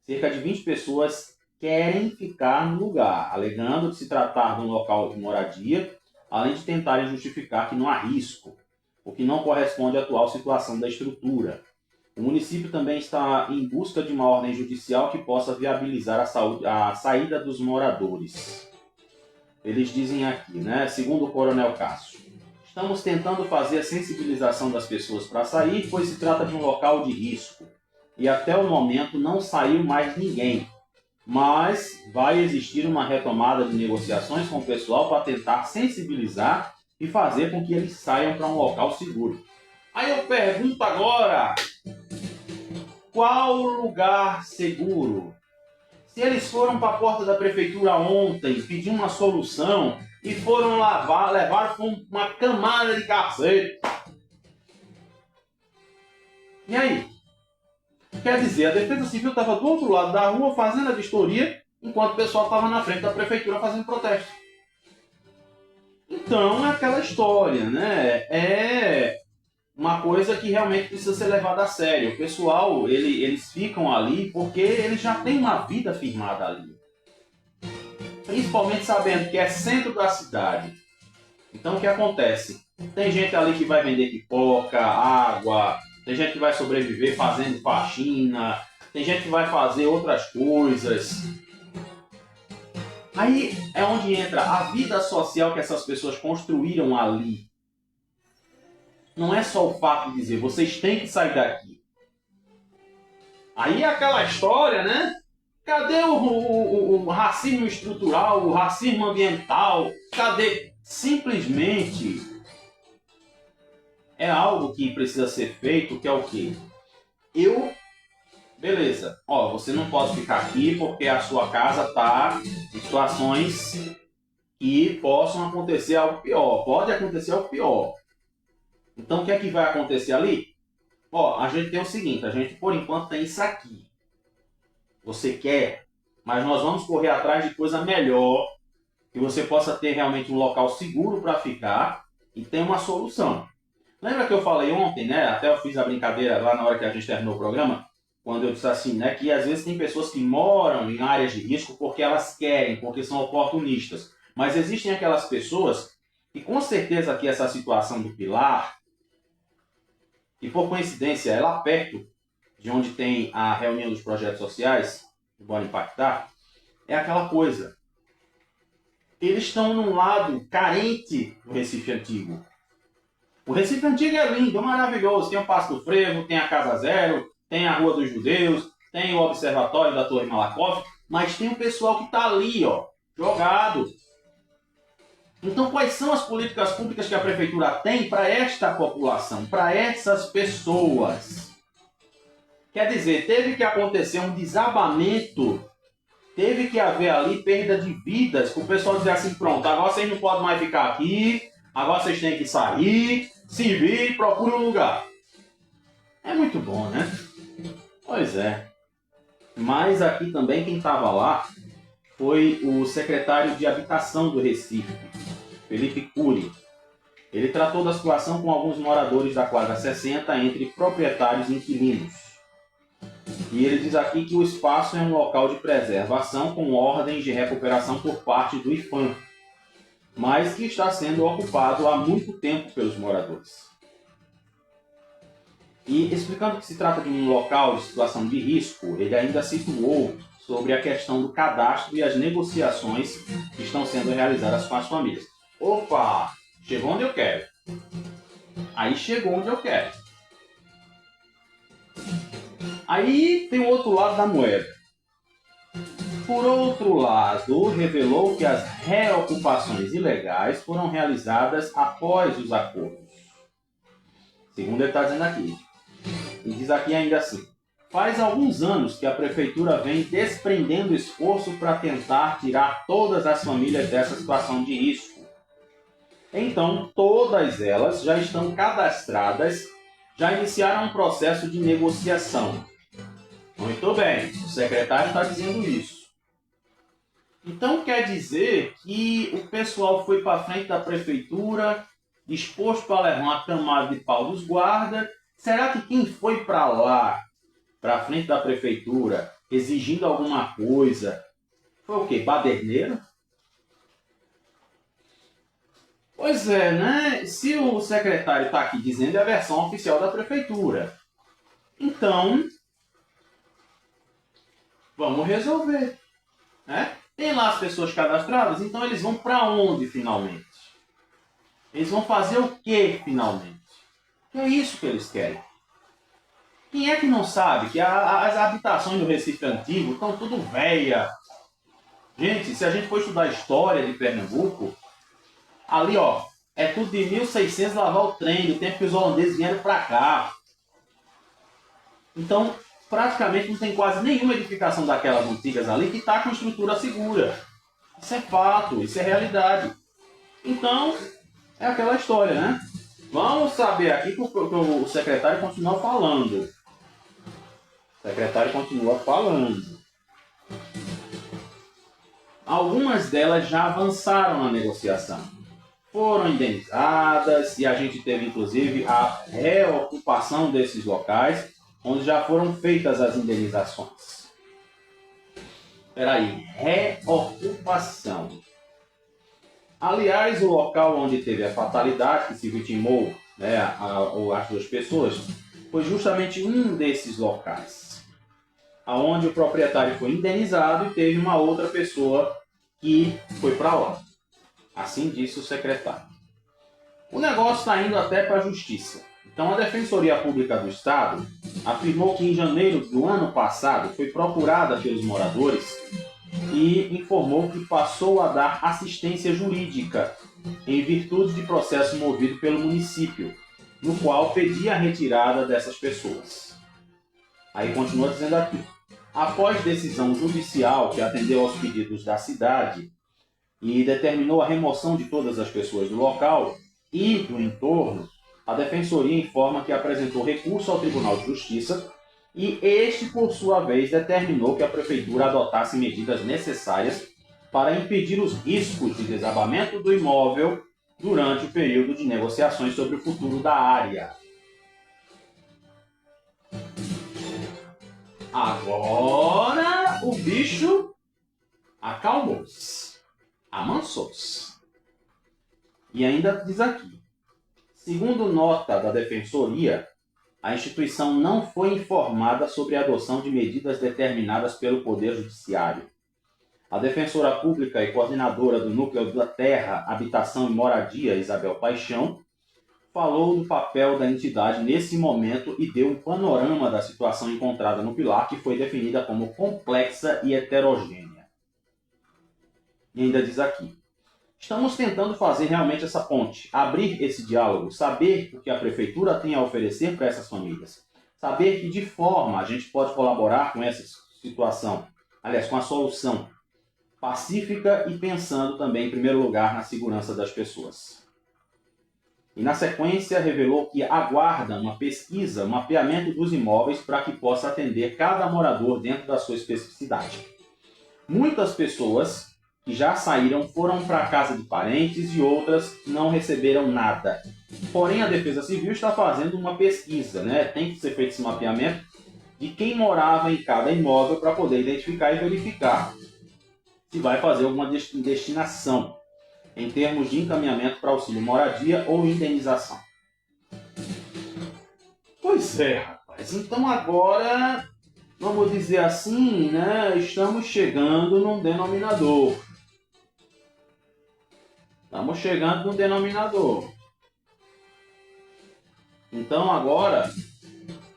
cerca de 20 pessoas querem ficar no lugar, alegando que se tratar de um local de moradia, além de tentarem justificar que não há risco, o que não corresponde à atual situação da estrutura. O município também está em busca de uma ordem judicial que possa viabilizar a saída dos moradores. Eles dizem aqui, né, segundo o Coronel Cássio, estamos tentando fazer a sensibilização das pessoas para sair, pois se trata de um local de risco. E até o momento não saiu mais ninguém. Mas vai existir uma retomada de negociações com o pessoal para tentar sensibilizar e fazer com que eles saiam para um local seguro. Aí eu pergunto agora, qual lugar seguro? Se eles foram para a porta da prefeitura ontem, pedir uma solução e foram levar uma camada de cacete. E aí? Quer dizer, a Defesa Civil estava do outro lado da rua fazendo a vistoria, enquanto o pessoal estava na frente da prefeitura fazendo protesto. Então é aquela história, né? É uma coisa que realmente precisa ser levada a sério. O pessoal, eles ficam ali porque eles já têm uma vida firmada ali. Principalmente sabendo que é centro da cidade. Então o que acontece? Tem gente ali que vai vender pipoca, água, tem gente que vai sobreviver fazendo faxina, tem gente que vai fazer outras coisas. Aí é onde entra a vida social que essas pessoas construíram ali. Não é só o fato de dizer, vocês têm que sair daqui. Aí é aquela história, né? Cadê o racismo estrutural, o racismo ambiental? Cadê? Simplesmente é algo que precisa ser feito, que é o quê? Beleza, você não pode ficar aqui porque a sua casa está em situações que possam acontecer algo pior. Pode acontecer algo pior. Então o que é que vai acontecer ali? A gente tem o seguinte, a gente por enquanto tem isso aqui. Você quer, mas nós vamos correr atrás de coisa melhor, que você possa ter realmente um local seguro para ficar e ter uma solução. Lembra que eu falei ontem, né? Até eu fiz a brincadeira lá na hora que a gente terminou o programa, quando eu disse assim, né, que às vezes tem pessoas que moram em áreas de risco porque elas querem, porque são oportunistas. Mas existem aquelas pessoas que com certeza que essa situação do Pilar, e por coincidência é lá perto de onde tem a reunião dos projetos sociais, do Bora Impactar, é aquela coisa. Eles estão num lado carente do Recife Antigo. O Recife Antigo é lindo, é maravilhoso. Tem o Passo do Frevo, tem a Casa Zero, tem a Rua dos Judeus, tem o Observatório da Torre Malakoff, mas tem o pessoal que está ali, jogado. Então, quais são as políticas públicas que a Prefeitura tem para esta população, para essas pessoas? Quer dizer, teve que acontecer um desabamento, teve que haver ali perda de vidas, para o pessoal dizer assim, pronto, agora vocês não podem mais ficar aqui, agora vocês têm que sair, se vir, procure um lugar. É muito bom, né? Pois é. Mas aqui também quem estava lá foi o secretário de Habitação do Recife, Felipe Cury. Ele tratou da situação com alguns moradores da quadra 60, entre proprietários e inquilinos. E ele diz aqui que o espaço é um local de preservação com ordens de recuperação por parte do IPHAN, mas que está sendo ocupado há muito tempo pelos moradores. E explicando que se trata de um local de situação de risco, ele ainda situou sobre a questão do cadastro e as negociações que estão sendo realizadas com as famílias. Opa! Chegou onde eu quero. Aí chegou onde eu quero. Aí tem o outro lado da moeda. Por outro lado, revelou que as reocupações ilegais foram realizadas após os acordos. Segundo ele está dizendo aqui. E diz aqui ainda assim: faz alguns anos que a Prefeitura vem desprendendo esforço para tentar tirar todas as famílias dessa situação de risco. Então, todas elas já estão cadastradas, já iniciaram um processo de negociação. Muito bem, o secretário está dizendo isso. Então quer dizer que o pessoal foi para frente da Prefeitura, disposto para levar uma camada de pau dos guardas. Será que quem foi para lá, para frente da Prefeitura, exigindo alguma coisa, foi o quê? Baderneiro? Pois é, né? Se o secretário está aqui dizendo, é a versão oficial da Prefeitura. Então, vamos resolver, né? Tem lá as pessoas cadastradas, então eles vão para onde finalmente? Eles vão fazer o que finalmente? É isso que eles querem. Quem é que não sabe que as habitações do Recife Antigo estão tudo velha? Gente, se a gente for estudar a história de Pernambuco, ali é tudo de 1600 lavar o trem, do tempo que os holandeses vieram para cá. Então, praticamente não tem quase nenhuma edificação daquelas antigas ali que está com estrutura segura. Isso é fato, isso é realidade. Então, é aquela história, né? Vamos saber aqui que o secretário continua falando. O secretário continua falando. Algumas delas já avançaram na negociação. Foram indenizadas e a gente teve inclusive a reocupação desses locais, onde já foram feitas as indenizações. Espera aí, reocupação. Aliás, o local onde teve a fatalidade, que se vitimou, né, as duas pessoas, foi justamente um desses locais, onde o proprietário foi indenizado e teve uma outra pessoa que foi para lá. Assim disse o secretário. O negócio está indo até para a justiça. Então a Defensoria Pública do Estado afirmou que em janeiro do ano passado foi procurada pelos moradores e informou que passou a dar assistência jurídica em virtude de processo movido pelo município, no qual pedia a retirada dessas pessoas. Aí continua dizendo aqui: após decisão judicial que atendeu aos pedidos da cidade e determinou a remoção de todas as pessoas do local e do entorno, a Defensoria informa que apresentou recurso ao Tribunal de Justiça e este, por sua vez, determinou que a Prefeitura adotasse medidas necessárias para impedir os riscos de desabamento do imóvel durante o período de negociações sobre o futuro da área. Agora o bicho acalmou-se, amansou-se. E ainda diz aqui: segundo nota da Defensoria, a instituição não foi informada sobre a adoção de medidas determinadas pelo Poder Judiciário. A defensora pública e coordenadora do Núcleo da Terra, Habitação e Moradia, Isabel Paixão, falou do papel da entidade nesse momento e deu um panorama da situação encontrada no Pilar, que foi definida como complexa e heterogênea. E ainda diz aqui: estamos tentando fazer realmente essa ponte, abrir esse diálogo, saber o que a Prefeitura tem a oferecer para essas famílias, saber que de forma a gente pode colaborar com essa situação, aliás, com a solução pacífica e pensando também, em primeiro lugar, na segurança das pessoas. E na sequência revelou que aguarda uma pesquisa, um mapeamento dos imóveis para que possa atender cada morador dentro da sua especificidade. Muitas pessoas que já saíram foram para a casa de parentes e outras não receberam nada. Porém, a Defesa Civil está fazendo uma pesquisa, né? Tem que ser feito esse mapeamento de quem morava em cada imóvel para poder identificar e verificar se vai fazer alguma destinação em termos de encaminhamento para auxílio moradia ou indenização. Pois é, rapaz. Então agora, vamos dizer assim, né? Estamos chegando num denominador. Então agora,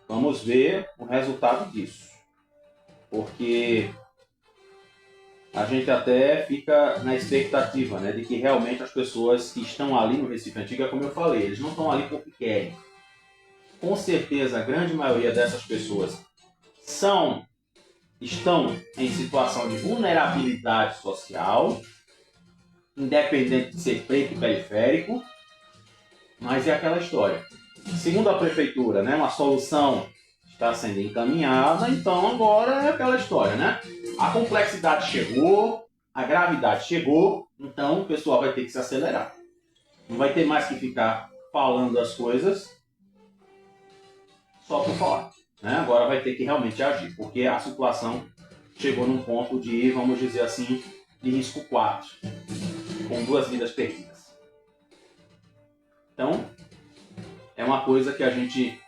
vamos ver o resultado disso. Porque a gente até fica na expectativa, né, de que realmente as pessoas que estão ali no Recife Antigo, é como eu falei, eles não estão ali porque querem. Com certeza, a grande maioria dessas pessoas estão em situação de vulnerabilidade social, independente de ser preto e periférico, mas é aquela história. Segundo a Prefeitura, né, uma solução está sendo encaminhada, então agora é aquela história, né? A complexidade chegou, a gravidade chegou, então o pessoal vai ter que se acelerar. Não vai ter mais que ficar falando as coisas só por falar, né? Agora vai ter que realmente agir, porque a situação chegou num ponto de, vamos dizer assim, de risco 4, com 2 vidas perdidas. Então, é uma coisa que a gente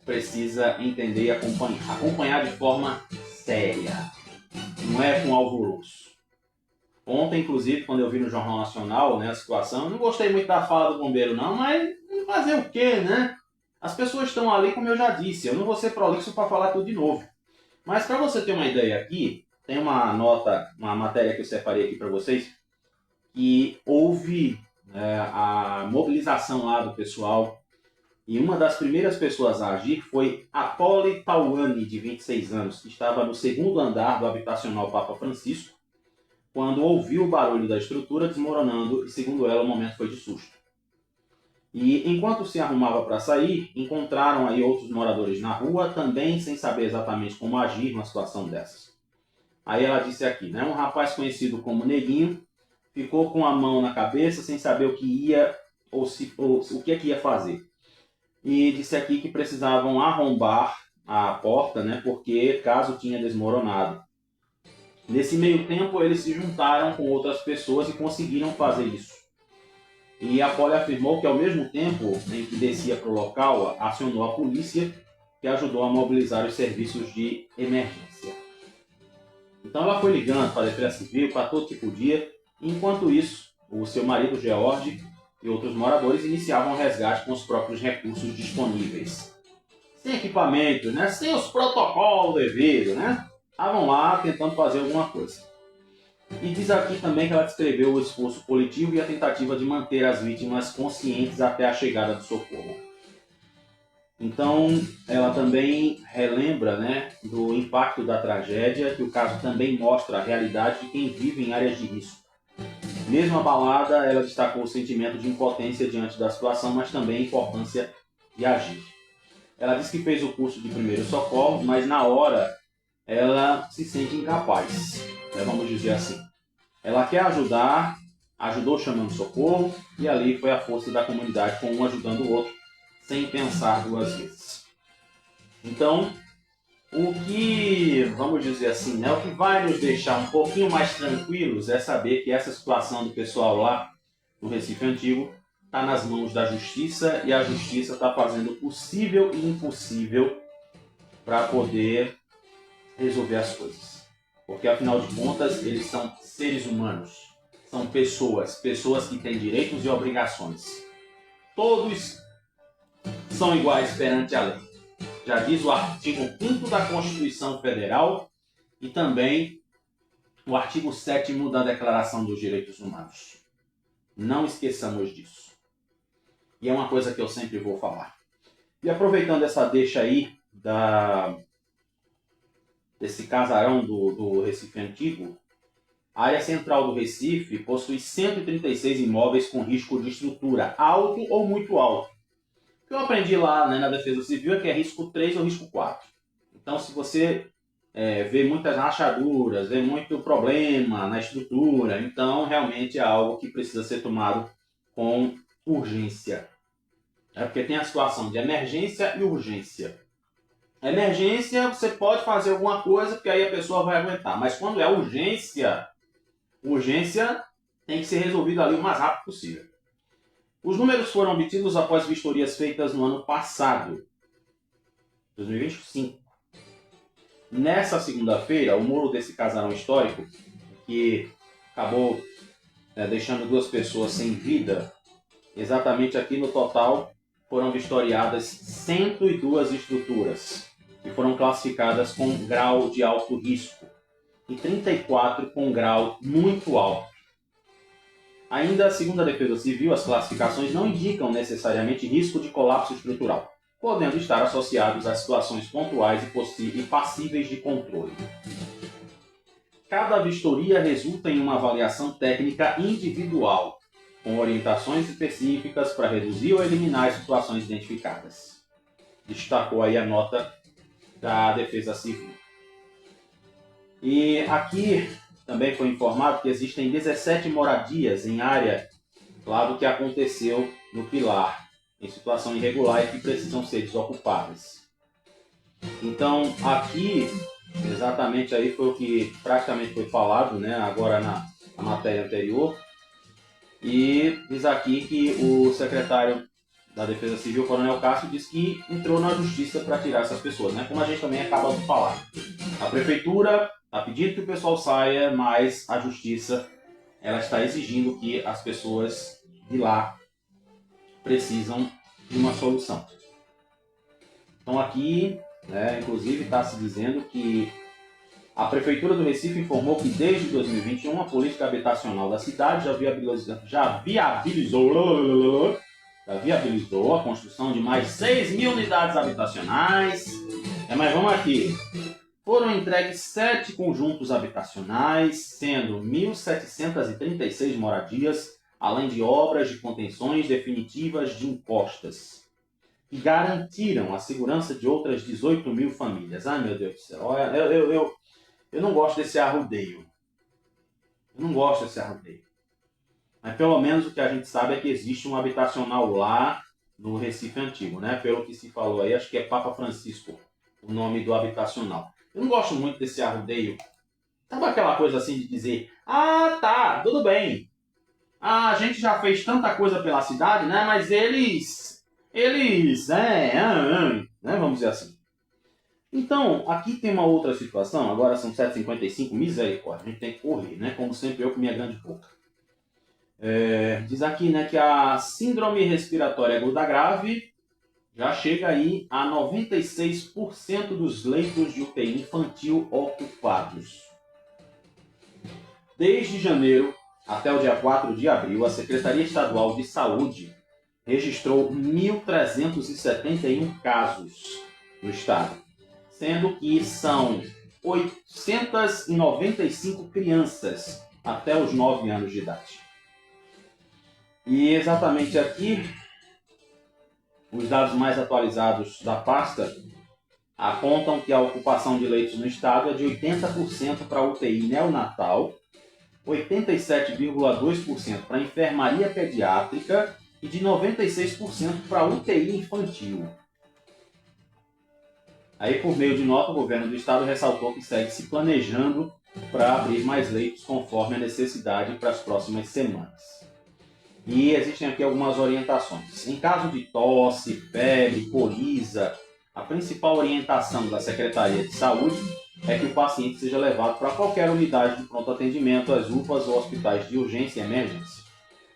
precisa entender e acompanhar. Acompanhar de forma séria. Não é com alvoroço. Ontem, inclusive, quando eu vi no Jornal Nacional, né, a situação, eu não gostei muito da fala do bombeiro não, mas fazer o quê, né? As pessoas estão ali, como eu já disse, eu não vou ser prolixo para falar tudo de novo. Mas para você ter uma ideia aqui, tem uma matéria que eu separei aqui para vocês, que houve a mobilização lá do pessoal, e uma das primeiras pessoas a agir foi a Polly Tawane, de 26 anos, que estava no 2º andar do habitacional Papa Francisco, quando ouviu o barulho da estrutura desmoronando e, segundo ela, o momento foi de susto. E enquanto se arrumava para sair, encontraram aí outros moradores na rua, também sem saber exatamente como agir numa situação dessas. Aí ela disse aqui, né, um rapaz conhecido como Neguinho ficou com a mão na cabeça sem saber o que ia o que é que ia fazer. E disse aqui que precisavam arrombar a porta, né, porque caso tinha desmoronado. Nesse meio tempo, eles se juntaram com outras pessoas e conseguiram fazer isso. E a Polly afirmou que, ao mesmo tempo em que descia para o local, acionou a polícia, que ajudou a mobilizar os serviços de emergência. Então ela foi ligando para a Defesa Civil, para todo que podia. Enquanto isso, o seu marido, George, e outros moradores iniciavam o resgate com os próprios recursos disponíveis. sem equipamento, né? Sem os protocolos devidos, né? Estavam lá tentando fazer alguma coisa. E diz aqui também que ela descreveu o esforço coletivo e a tentativa de manter as vítimas conscientes até a chegada do socorro. Então, ela também relembra, né, do impacto da tragédia, que o caso também mostra a realidade de quem vive em áreas de risco. Mesmo abalada, ela destacou o sentimento de impotência diante da situação, mas também a importância de agir. Ela disse que fez o curso de primeiros socorros, mas na hora ela se sente incapaz, né, vamos dizer assim. Ela quer ajudar, ajudou chamando socorro, e ali foi a força da comunidade, com um ajudando o outro, sem pensar duas vezes. Então, o que, vamos dizer assim, né, o que vai nos deixar um pouquinho mais tranquilos é saber que essa situação do pessoal lá no Recife Antigo está nas mãos da justiça, e a justiça está fazendo o possível e impossível para poder resolver as coisas. Porque, afinal de contas, eles são seres humanos, são pessoas que têm direitos e obrigações. Todos são iguais perante a lei. Já diz o artigo 5º da Constituição Federal e também o artigo 7º da Declaração dos Direitos Humanos. Não esqueçamos disso. E é uma coisa que eu sempre vou falar. E aproveitando essa deixa aí desse casarão do Recife Antigo, a área central do Recife possui 136 imóveis com risco de estrutura alto ou muito alto. O que eu aprendi lá, né, na Defesa Civil é que é risco 3 ou risco 4. Então, se você vê muitas rachaduras, vê muito problema na estrutura, então realmente é algo que precisa ser tomado com urgência. Porque tem a situação de emergência e urgência. Emergência, você pode fazer alguma coisa, porque aí a pessoa vai aguentar. Mas quando é urgência tem que ser resolvido ali o mais rápido possível. Os números foram obtidos após vistorias feitas no ano passado, 2025. Nessa segunda-feira, o muro desse casarão histórico, que acabou deixando 2 pessoas sem vida, exatamente aqui no total foram vistoriadas 102 estruturas, que foram classificadas com grau de alto risco, e 34 com grau muito alto. Ainda, segundo a Defesa Civil, as classificações não indicam necessariamente risco de colapso estrutural, podendo estar associados a situações pontuais e passíveis de controle. Cada vistoria resulta em uma avaliação técnica individual, com orientações específicas para reduzir ou eliminar as situações identificadas. Destacou aí a nota da Defesa Civil. E aqui também foi informado que existem 17 moradias em área lá do que aconteceu no Pilar, em situação irregular e que precisam ser desocupadas. Então, aqui, exatamente aí foi o que praticamente foi falado, né, agora na matéria anterior. E diz aqui que o secretário da Defesa Civil, Coronel Cássio, disse que entrou na justiça para tirar essas pessoas, né, como a gente também acaba de falar. A prefeitura está pedindo que o pessoal saia, mas a justiça ela está exigindo que as pessoas de lá precisam de uma solução. Então aqui, né, inclusive está se dizendo que a Prefeitura do Recife informou que desde 2021 a política habitacional da cidade já viabilizou a construção de mais 6.000 unidades habitacionais. Mas vamos aqui. Foram entregues 7 conjuntos habitacionais, sendo 1.736 moradias, além de obras de contenções definitivas de encostas, que garantiram a segurança de outras 18.000 famílias. Ai, meu Deus do céu, eu não gosto desse arrudeio. Mas pelo menos o que a gente sabe é que existe um habitacional lá no Recife Antigo, né? Pelo que se falou aí, acho que é Papa Francisco o nome do habitacional. Eu não gosto muito desse arrudeio. Sabe aquela coisa assim de dizer, ah, tá, tudo bem. A gente já fez tanta coisa pela cidade, né? Mas vamos dizer assim. Então, aqui tem uma outra situação. Agora são 7h55, misericórdia. A gente tem que correr, né? Como sempre eu com minha grande boca. Diz aqui, né, que a síndrome respiratória aguda grave já chega aí a 96% dos leitos de UTI infantil ocupados. Desde janeiro até o dia 4 de abril, a Secretaria Estadual de Saúde registrou 1.371 casos no estado, sendo que são 895 crianças até os 9 anos de idade. E exatamente aqui, os dados mais atualizados da pasta apontam que a ocupação de leitos no estado é de 80% para UTI neonatal, 87,2% para enfermaria pediátrica e de 96% para UTI infantil. Aí, por meio de nota, o governo do estado ressaltou que segue se planejando para abrir mais leitos conforme a necessidade para as próximas semanas. E existem aqui algumas orientações. Em caso de tosse, febre, coriza, a principal orientação da Secretaria de Saúde é que o paciente seja levado para qualquer unidade de pronto atendimento, as UPAs ou hospitais de urgência e emergência.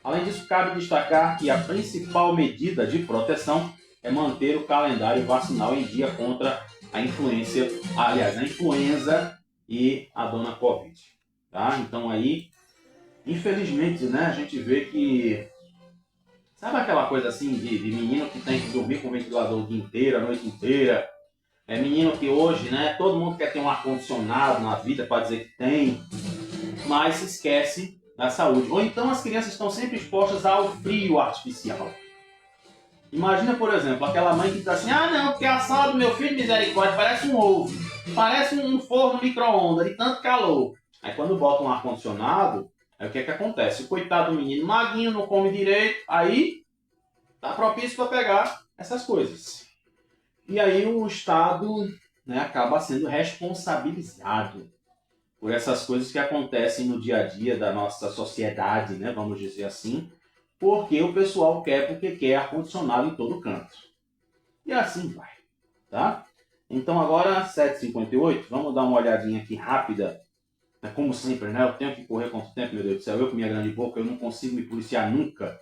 Além disso, cabe destacar que a principal medida de proteção é manter o calendário vacinal em dia contra a influenza e a dona Covid. Tá? Então aí, infelizmente, né, a gente vê que... Sabe aquela coisa assim de menino que tem que dormir com o ventilador o dia inteiro, a noite inteira? É menino que hoje, né, todo mundo quer ter um ar-condicionado na vida para dizer que tem, mas se esquece da saúde. Ou então as crianças estão sempre expostas ao frio artificial. Imagina, por exemplo, aquela mãe que diz assim: ah não, porque a sala do meu filho, misericórdia, parece um ovo, parece um forno micro-ondas de tanto calor. Aí quando bota um ar-condicionado, aí o que é que acontece? O coitado do menino maguinho não come direito, aí tá propício para pegar essas coisas. E aí o Estado, né, acaba sendo responsabilizado por essas coisas que acontecem no dia a dia da nossa sociedade, né, vamos dizer assim, porque o pessoal quer porque quer ar-condicionado em todo canto. E assim vai, tá? Então agora, 7h58, vamos dar uma olhadinha aqui rápida. Como sempre, né? Eu tenho que correr contra o tempo, meu Deus do céu. Eu com minha grande boca, eu não consigo me policiar nunca.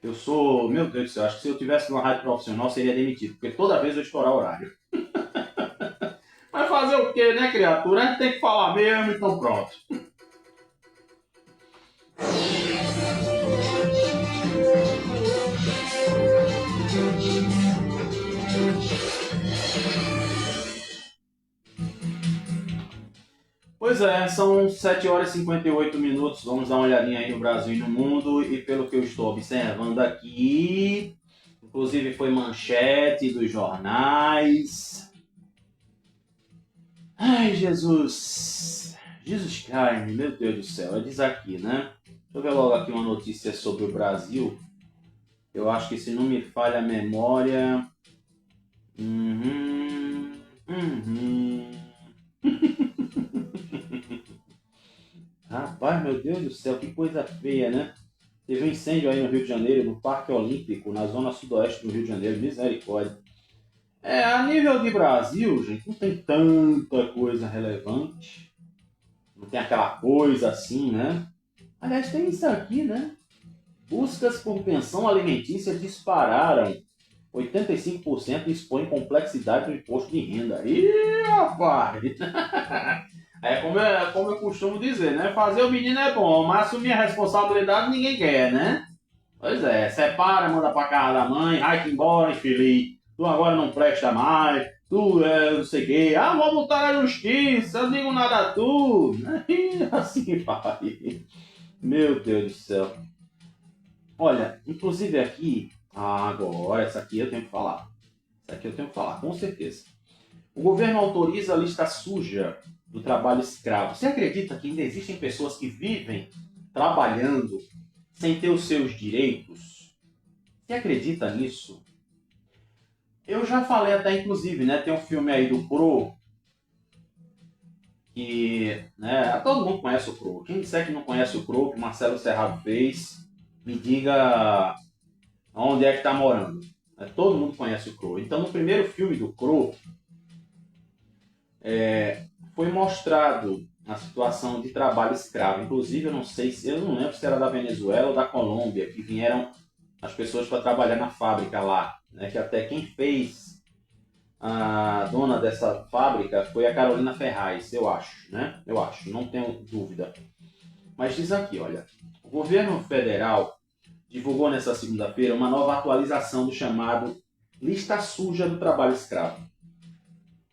Eu sou, meu Deus do céu, acho que se eu tivesse numa rádio profissional, seria demitido, porque toda vez eu estourar o horário. Mas fazer o quê, né, criatura? A gente tem que falar mesmo, então pronto. Pois é, são 7h58. Vamos dar uma olhadinha aí no Brasil e no mundo. E pelo que eu estou observando aqui, inclusive foi manchete dos jornais. Ai, Jesus! Jesus Christ, meu Deus do céu. Diz aqui, né? Deixa eu ver logo aqui uma notícia sobre o Brasil. Eu acho que se não me falha a memória... Rapaz, meu Deus do céu, que coisa feia, né? Teve um incêndio aí no Rio de Janeiro, no Parque Olímpico, na zona sudoeste do Rio de Janeiro, misericórdia. A nível de Brasil, gente, não tem tanta coisa relevante. Não tem aquela coisa assim, né? Aliás, tem isso aqui, né? Buscas por pensão alimentícia dispararam. 85% expõe complexidade do imposto de renda. Ih, rapaz! Como eu costumo dizer, né? Fazer o menino é bom, mas assumir a responsabilidade ninguém quer, né? Pois é, separa, manda pra casa da mãe, vai-te embora, infeliz. Tu agora não presta mais, tu não sei o quê. Ah, vou botar na justiça, eu não digo nada a tu. Assim vai. Meu Deus do céu. Olha, inclusive aqui, agora, essa aqui eu tenho que falar. Essa aqui eu tenho que falar, com certeza. O governo autoriza a lista suja do trabalho escravo. Você acredita que ainda existem pessoas que vivem trabalhando sem ter os seus direitos? Você acredita nisso? Eu já falei até, inclusive, né? Tem um filme aí do Pro, que, né, todo mundo conhece o Pro. Quem disser que não conhece o Pro, que o Marcelo Serrado fez, me diga onde é que está morando. Todo mundo conhece o Crow. Então, no primeiro filme do Crow, foi mostrado a situação de trabalho escravo. Inclusive, eu não lembro se era da Venezuela ou da Colômbia, que vieram as pessoas para trabalhar na fábrica lá, né? Que até quem fez a dona dessa fábrica foi a Carolina Ferraz, eu acho, né? Eu acho, não tenho dúvida. Mas diz aqui, olha, o governo federal divulgou nessa segunda-feira uma nova atualização do chamado Lista Suja do Trabalho Escravo.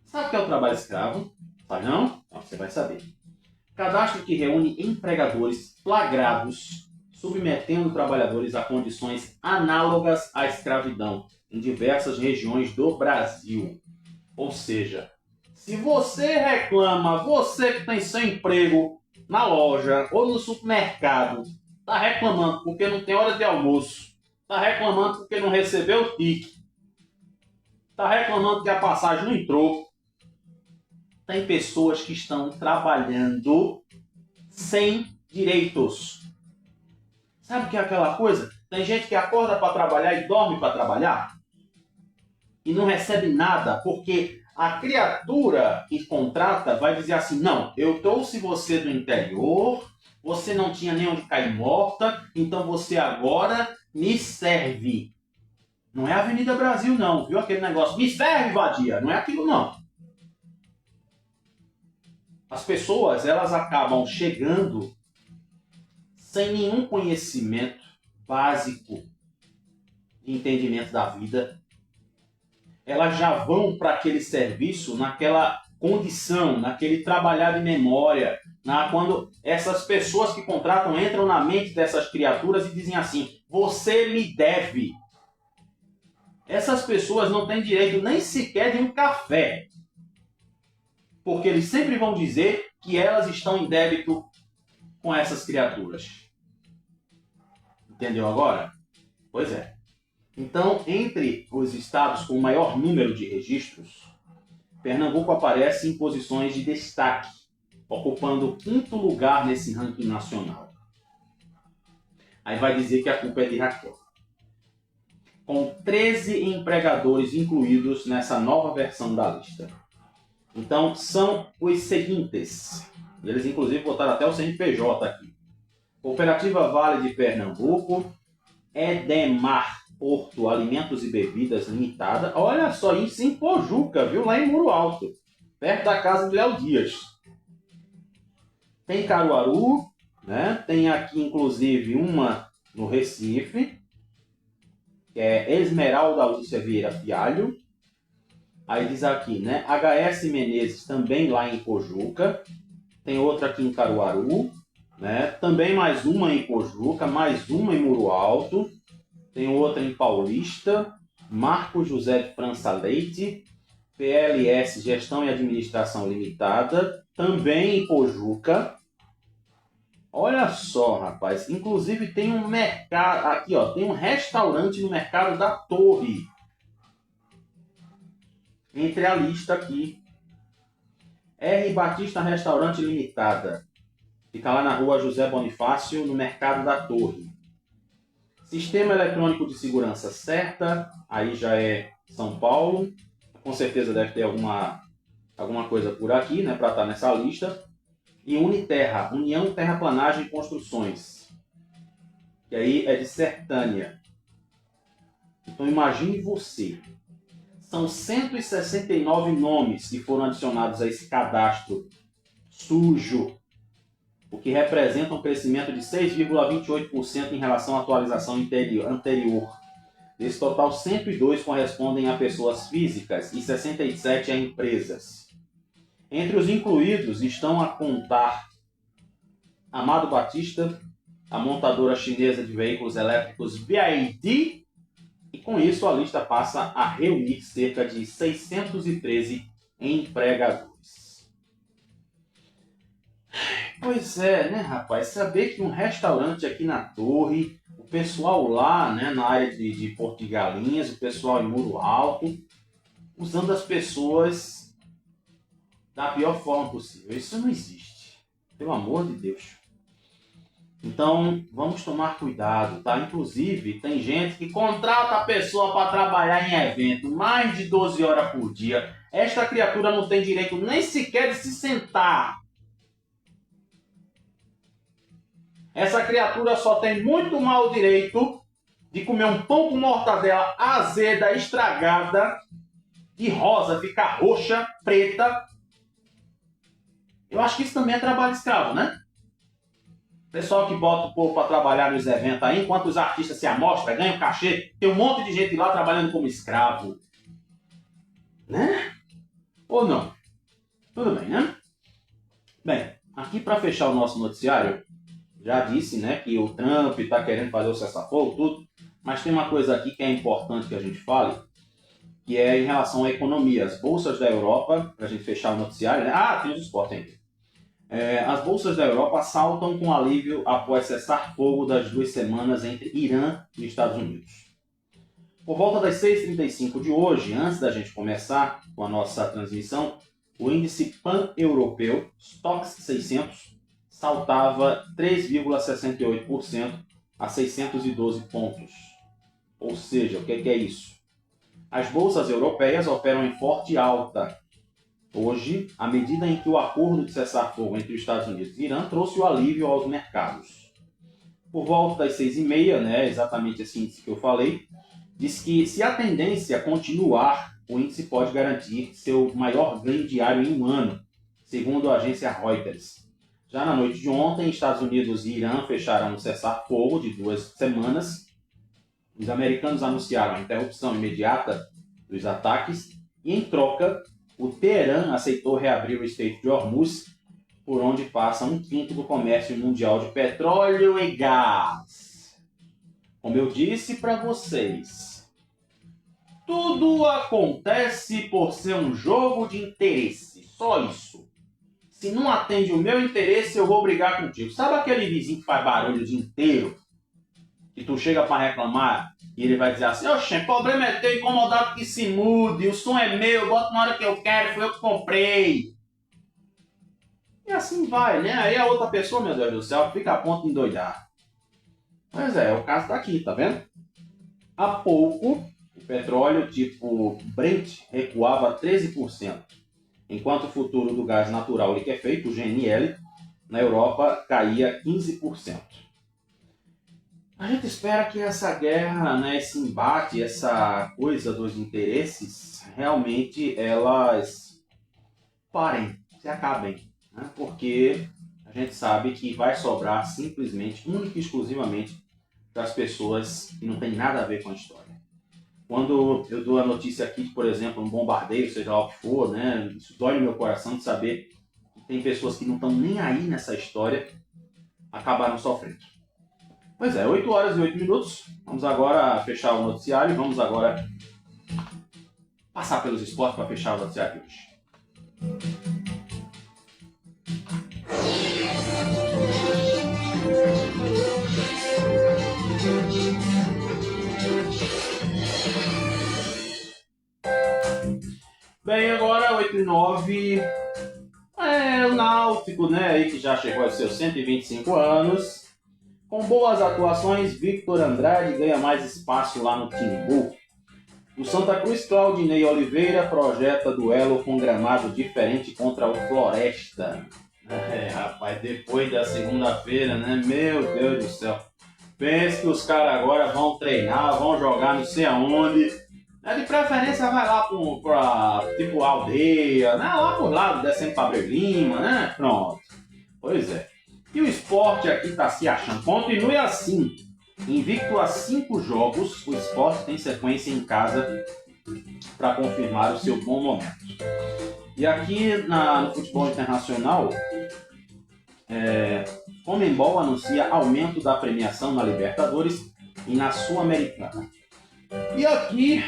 Sabe o que é o trabalho escravo? Sabe não? Então você vai saber. Cadastro que reúne empregadores flagrados submetendo trabalhadores a condições análogas à escravidão em diversas regiões do Brasil. Ou seja, se você reclama, você que tem seu emprego na loja ou no supermercado, está reclamando porque não tem hora de almoço, está reclamando porque não recebeu o ticket, está reclamando que a passagem não entrou, tem pessoas que estão trabalhando sem direitos. Sabe o que é aquela coisa? Tem gente que acorda para trabalhar e dorme para trabalhar e não recebe nada, porque a criatura que contrata vai dizer assim, não, eu trouxe você do interior, você não tinha nem onde cair morta, então você agora me serve. Não é Avenida Brasil não, viu? Aquele negócio, me serve, vadia, não é aquilo não. As pessoas, elas acabam chegando sem nenhum conhecimento básico de entendimento da vida. Elas já vão para aquele serviço naquela condição, naquele trabalhar de memória, quando essas pessoas que contratam entram na mente dessas criaturas e dizem assim, você me deve. Essas pessoas não têm direito nem sequer de um café, porque eles sempre vão dizer que elas estão em débito com essas criaturas. Entendeu agora? Pois é. Então, entre os estados com o maior número de registros, Pernambuco aparece em posições de destaque, ocupando o 5º lugar nesse ranking nacional. Aí vai dizer que a culpa é de Raquel. Com 13 empregadores incluídos nessa nova versão da lista. Então, são os seguintes. Eles, inclusive, botaram até o CNPJ aqui. Cooperativa Vale de Pernambuco, Edemar Porto Alimentos e Bebidas Limitada. Olha só, isso em Pojuca, viu? Lá em Muro Alto, perto da casa de Léo Dias. Tem Caruaru, né? Tem aqui, inclusive, uma no Recife, que é Esmeralda Lúcia Vieira Fialho. Aí diz aqui, né? HS Menezes, também lá em Pojuca. Tem outra aqui em Caruaru, né? Também mais uma em Pojuca, mais uma em Muro Alto. Tem outra em Paulista, Marco José de França Leite, PLS Gestão e Administração Limitada, também em Pojuca. Olha só, rapaz, inclusive tem um mercado, aqui ó, tem um restaurante no Mercado da Torre. Entre a lista aqui, R. Batista Restaurante Limitada, fica lá na rua José Bonifácio, no Mercado da Torre. Sistema Eletrônico de Segurança Certa, aí já é São Paulo, com certeza deve ter alguma coisa por aqui, né, para estar nessa lista. E Uniterra, União Terraplanagem e Construções, que aí é de Sertânia. Então imagine você, são 169 nomes que foram adicionados a esse cadastro sujo, o que representa um crescimento de 6,28% em relação à atualização anterior. Desse total, 102 correspondem a pessoas físicas e 67 a empresas. Entre os incluídos estão a contar Amado Batista, a montadora chinesa de veículos elétricos BYD, e com isso a lista passa a reunir cerca de 613 empregadores. Pois é, né, rapaz? Saber que um restaurante aqui na Torre, o pessoal lá, né, na área de Porto de Galinhas, o pessoal em Muro Alto, usando as pessoas da pior forma possível. Isso não existe. Pelo amor de Deus. Então, vamos tomar cuidado, tá? Inclusive, tem gente que contrata a pessoa para trabalhar em evento mais de 12 horas por dia. Esta criatura não tem direito nem sequer de se sentar. Essa criatura só tem muito mal direito de comer um pão com mortadela azeda, estragada, de rosa, ficar roxa, preta. Eu acho que isso também é trabalho escravo, né? Pessoal que bota o povo para trabalhar nos eventos aí, enquanto os artistas se amostram, ganham cachê, tem um monte de gente lá trabalhando como escravo. Né? Ou não? Tudo bem, né? Bem, aqui para fechar o nosso noticiário, já disse, né, que o Trump está querendo fazer o cessar-fogo, tudo, mas tem uma coisa aqui que é importante que a gente fale, que é em relação à economia. As bolsas da Europa, para a gente fechar o noticiário, né? Tem os esportes ainda. As bolsas da Europa saltam com alívio após cessar-fogo das 2 semanas entre Irã e Estados Unidos. Por volta das 6h35 de hoje, antes da gente começar com a nossa transmissão, o índice pan-europeu, Stoxx 600, saltava 3,68% a 612 pontos. Ou seja, o que é isso? As bolsas europeias operam em forte alta. Hoje, à medida em que o acordo de cessar-fogo entre os Estados Unidos e Irã trouxe o alívio aos mercados. Por volta das 6h30, né, exatamente esse índice que eu falei, diz que se a tendência continuar, o índice pode garantir seu maior ganho diário em um ano, segundo a agência Reuters. Já na noite de ontem, Estados Unidos e Irã fecharam um cessar-fogo de 2 semanas. Os americanos anunciaram a interrupção imediata dos ataques e, em troca, o Teherã aceitou reabrir o Estreito de Hormuz, por onde passa 1/5 do comércio mundial de petróleo e gás. Como eu disse para vocês, tudo acontece por ser um jogo de interesse, só isso. Se não atende o meu interesse, eu vou brigar contigo. Sabe aquele vizinho que faz barulho o dia inteiro? Que tu chega para reclamar e ele vai dizer assim: oxe, o problema é teu, incomodado que se mude, o som é meu, eu boto na hora que eu quero, foi eu que comprei. E assim vai, né? Aí a outra pessoa, meu Deus do céu, fica a ponto de endoidar. Pois é o caso daqui, tá vendo? Há pouco, o petróleo tipo Brent recuava 13%, enquanto o futuro do gás natural liquefeito, o GNL, na Europa caía 15%. A gente espera que essa guerra, né, esse embate, essa coisa dos interesses, realmente elas parem, se acabem, né? Porque a gente sabe que vai sobrar simplesmente, única e exclusivamente, para as pessoas que não tem nada a ver com a história. Quando eu dou a notícia aqui, por exemplo, um bombardeio, seja lá o que for, né, isso dói no meu coração de saber que tem pessoas que não estão nem aí nessa história, acabaram sofrendo. Pois é, 8h08. Vamos agora fechar o noticiário e vamos agora passar pelos esportes para fechar o noticiário de hoje. Bem, agora 8h09. O Náutico, né, aí que já chegou aos seus 125 anos. Com boas atuações, Victor Andrade ganha mais espaço lá no Timbu. O Santa Cruz, Claudinei Oliveira projeta duelo com gramado diferente contra o Floresta. Rapaz, depois da segunda-feira, né? Meu Deus do céu. Pense que os caras agora vão treinar, vão jogar não sei aonde. De preferência vai lá pra tipo aldeia, né? Lá por lá, descendo para Abreu Lima, né? Pronto. Pois é. E o Sport aqui está se achando. Continue assim. Invicto a 5 jogos, o Sport tem sequência em casa para confirmar o seu bom momento. E aqui no futebol internacional, Conmebol anuncia aumento da premiação na Libertadores e na Sul-Americana. E aqui,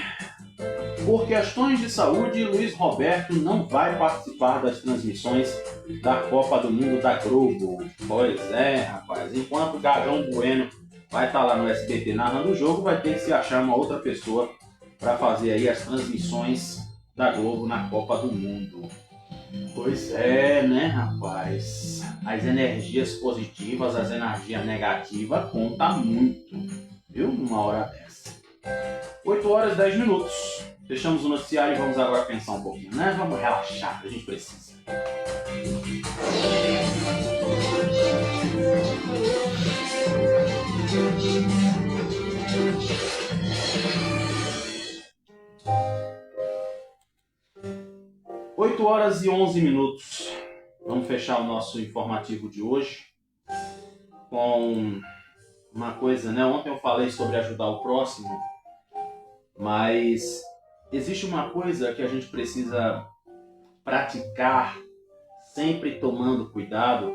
por questões de saúde, Luiz Roberto não vai participar das transmissões da Copa do Mundo da Globo. Pois é, rapaz. Enquanto o Gagão Bueno vai estar lá no SBT narrando o jogo, vai ter que se achar uma outra pessoa para fazer aí as transmissões da Globo na Copa do Mundo. Pois é, né, rapaz? As energias positivas, as energias negativas contam muito, viu? Numa hora dessa. 8h10. Fechamos o noticiário e vamos agora pensar um pouquinho, né? Vamos relaxar, que a gente precisa. 8 horas e 11 minutos. Vamos fechar o nosso informativo de hoje com uma coisa, né? Ontem eu falei sobre ajudar o próximo, mas existe uma coisa que a gente precisa praticar, sempre tomando cuidado,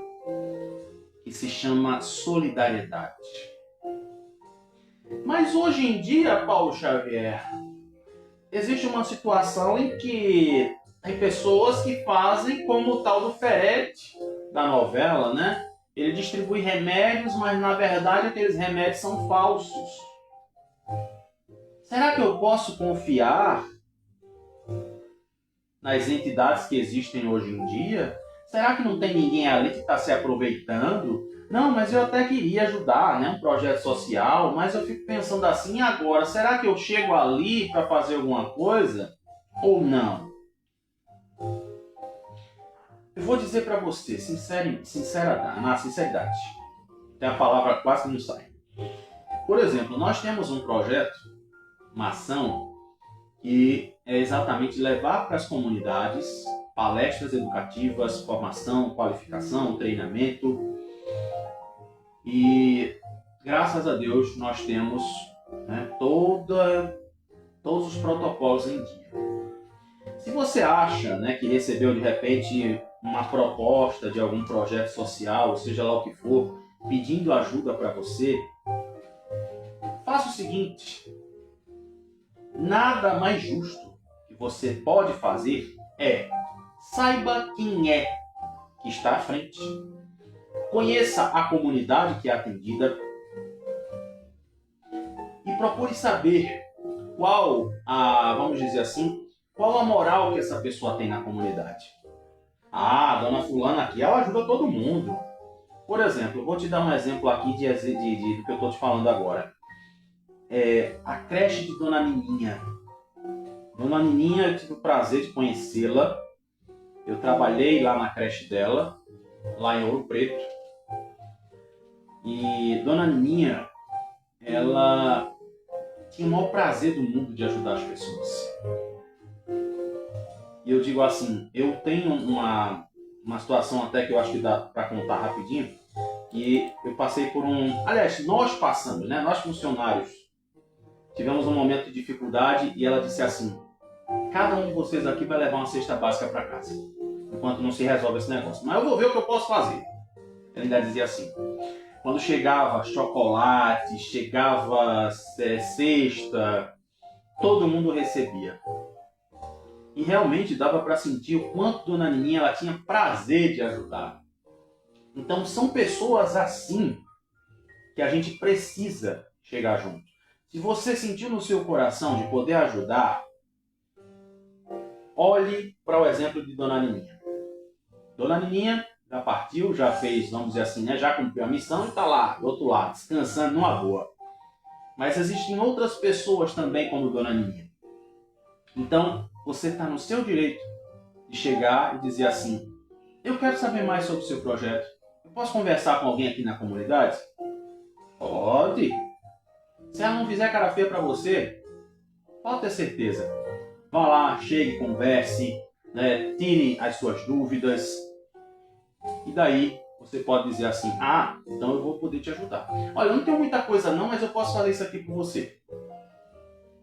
que se chama solidariedade. Mas hoje em dia, Paulo Xavier, existe uma situação em que tem pessoas que fazem como o tal do Ferete da novela, né? Ele distribui remédios, mas na verdade aqueles remédios são falsos. Será que eu posso confiar nas entidades que existem hoje em dia? Será que não tem ninguém ali que está se aproveitando? Não, mas eu até queria ajudar, né? Um projeto social, mas eu fico pensando assim, agora, será que eu chego ali para fazer alguma coisa ou não? Eu vou dizer para você, na sinceridade, tem a palavra quase que não sai. Por exemplo, nós temos um projeto, uma ação, que é exatamente levar para as comunidades palestras educativas, formação, qualificação, treinamento. E graças a Deus nós temos, né, todos os protocolos em dia. Se você acha, né, que recebeu de repente uma proposta de algum projeto social, seja lá o que for, pedindo ajuda para você, faça o seguinte: nada mais justo que você pode fazer é saiba quem é que está à frente, conheça a comunidade que é atendida e procure saber qual vamos dizer assim, qual a moral que essa pessoa tem na comunidade. Ah, a dona fulana aqui, ela ajuda todo mundo. Por exemplo, eu vou te dar um exemplo aqui do que eu estou te falando agora. A creche de Dona Nininha. Dona Nininha, eu tive o prazer de conhecê-la. Eu trabalhei lá na creche dela, lá em Ouro Preto. E Dona Nininha, ela tinha o maior prazer do mundo de ajudar as pessoas. E eu digo assim, eu tenho uma situação até que eu acho que dá para contar rapidinho, que eu passei por aliás, nós passamos, né? Nós funcionários tivemos um momento de dificuldade e ela disse assim: cada um de vocês aqui vai levar uma cesta básica para casa, enquanto não se resolve esse negócio. Mas eu vou ver o que eu posso fazer. Ela ainda dizia assim: quando chegava chocolate, chegava cesta, todo mundo recebia. E realmente dava para sentir o quanto Dona Nininha ela tinha prazer de ajudar. Então são pessoas assim que a gente precisa chegar junto. Se você sentiu no seu coração de poder ajudar, olhe para o exemplo de Dona Nininha. Dona Nininha já partiu, já fez, vamos dizer assim, né, já cumpriu a missão e está lá, do outro lado, descansando numa boa. Mas existem outras pessoas também como Dona Nininha. Então, você está no seu direito de chegar e dizer assim: eu quero saber mais sobre o seu projeto. Eu posso conversar com alguém aqui na comunidade? Pode. Se ela não fizer cara feia para você, pode ter certeza. Vá lá, chegue, converse, né, tire as suas dúvidas. E daí você pode dizer assim: ah, então eu vou poder te ajudar. Olha, eu não tenho muita coisa não, mas eu posso fazer isso aqui por você.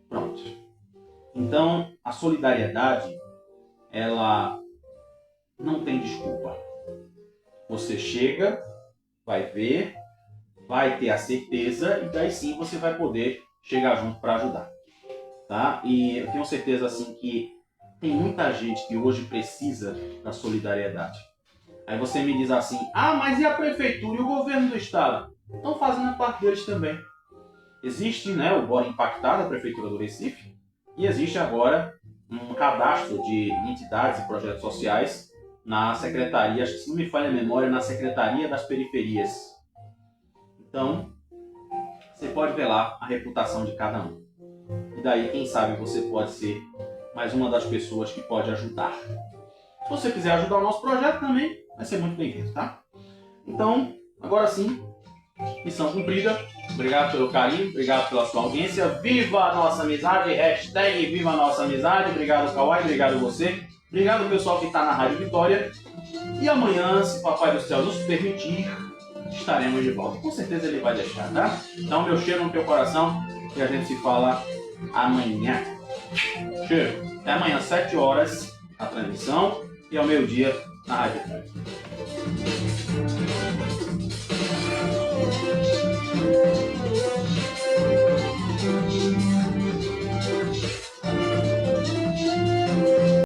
Pronto. Então, a solidariedade, ela não tem desculpa. Você chega, vai ver, vai ter a certeza e daí sim você vai poder chegar junto para ajudar. Tá? E eu tenho certeza assim que tem muita gente que hoje precisa da solidariedade. Aí você me diz assim: ah, mas e a prefeitura e o governo do estado? Estão fazendo a parte deles também. Existe, né, o Bora Impactar da Prefeitura do Recife e existe agora um cadastro de entidades e projetos sociais na Secretaria, acho que se não me falha a memória, na Secretaria das Periferias. Então, você pode ver lá a reputação de cada um. E daí, quem sabe, você pode ser mais uma das pessoas que pode ajudar. Se você quiser ajudar o nosso projeto também, vai ser muito bem-vindo, tá? Então, agora sim, missão cumprida. Obrigado pelo carinho, obrigado pela sua audiência. Viva a nossa amizade, hashtag Viva a nossa amizade. Obrigado, Kawai, obrigado você. Obrigado, pessoal, que está na Rádio Vitória. E amanhã, se o Papai do Céu nos permitir, estaremos de volta. Com certeza ele vai deixar, tá? Então, meu cheiro no teu coração e a gente se fala amanhã. Cheiro. Até amanhã, 7 horas, a transmissão, e ao meio-dia na Rádio Vitória.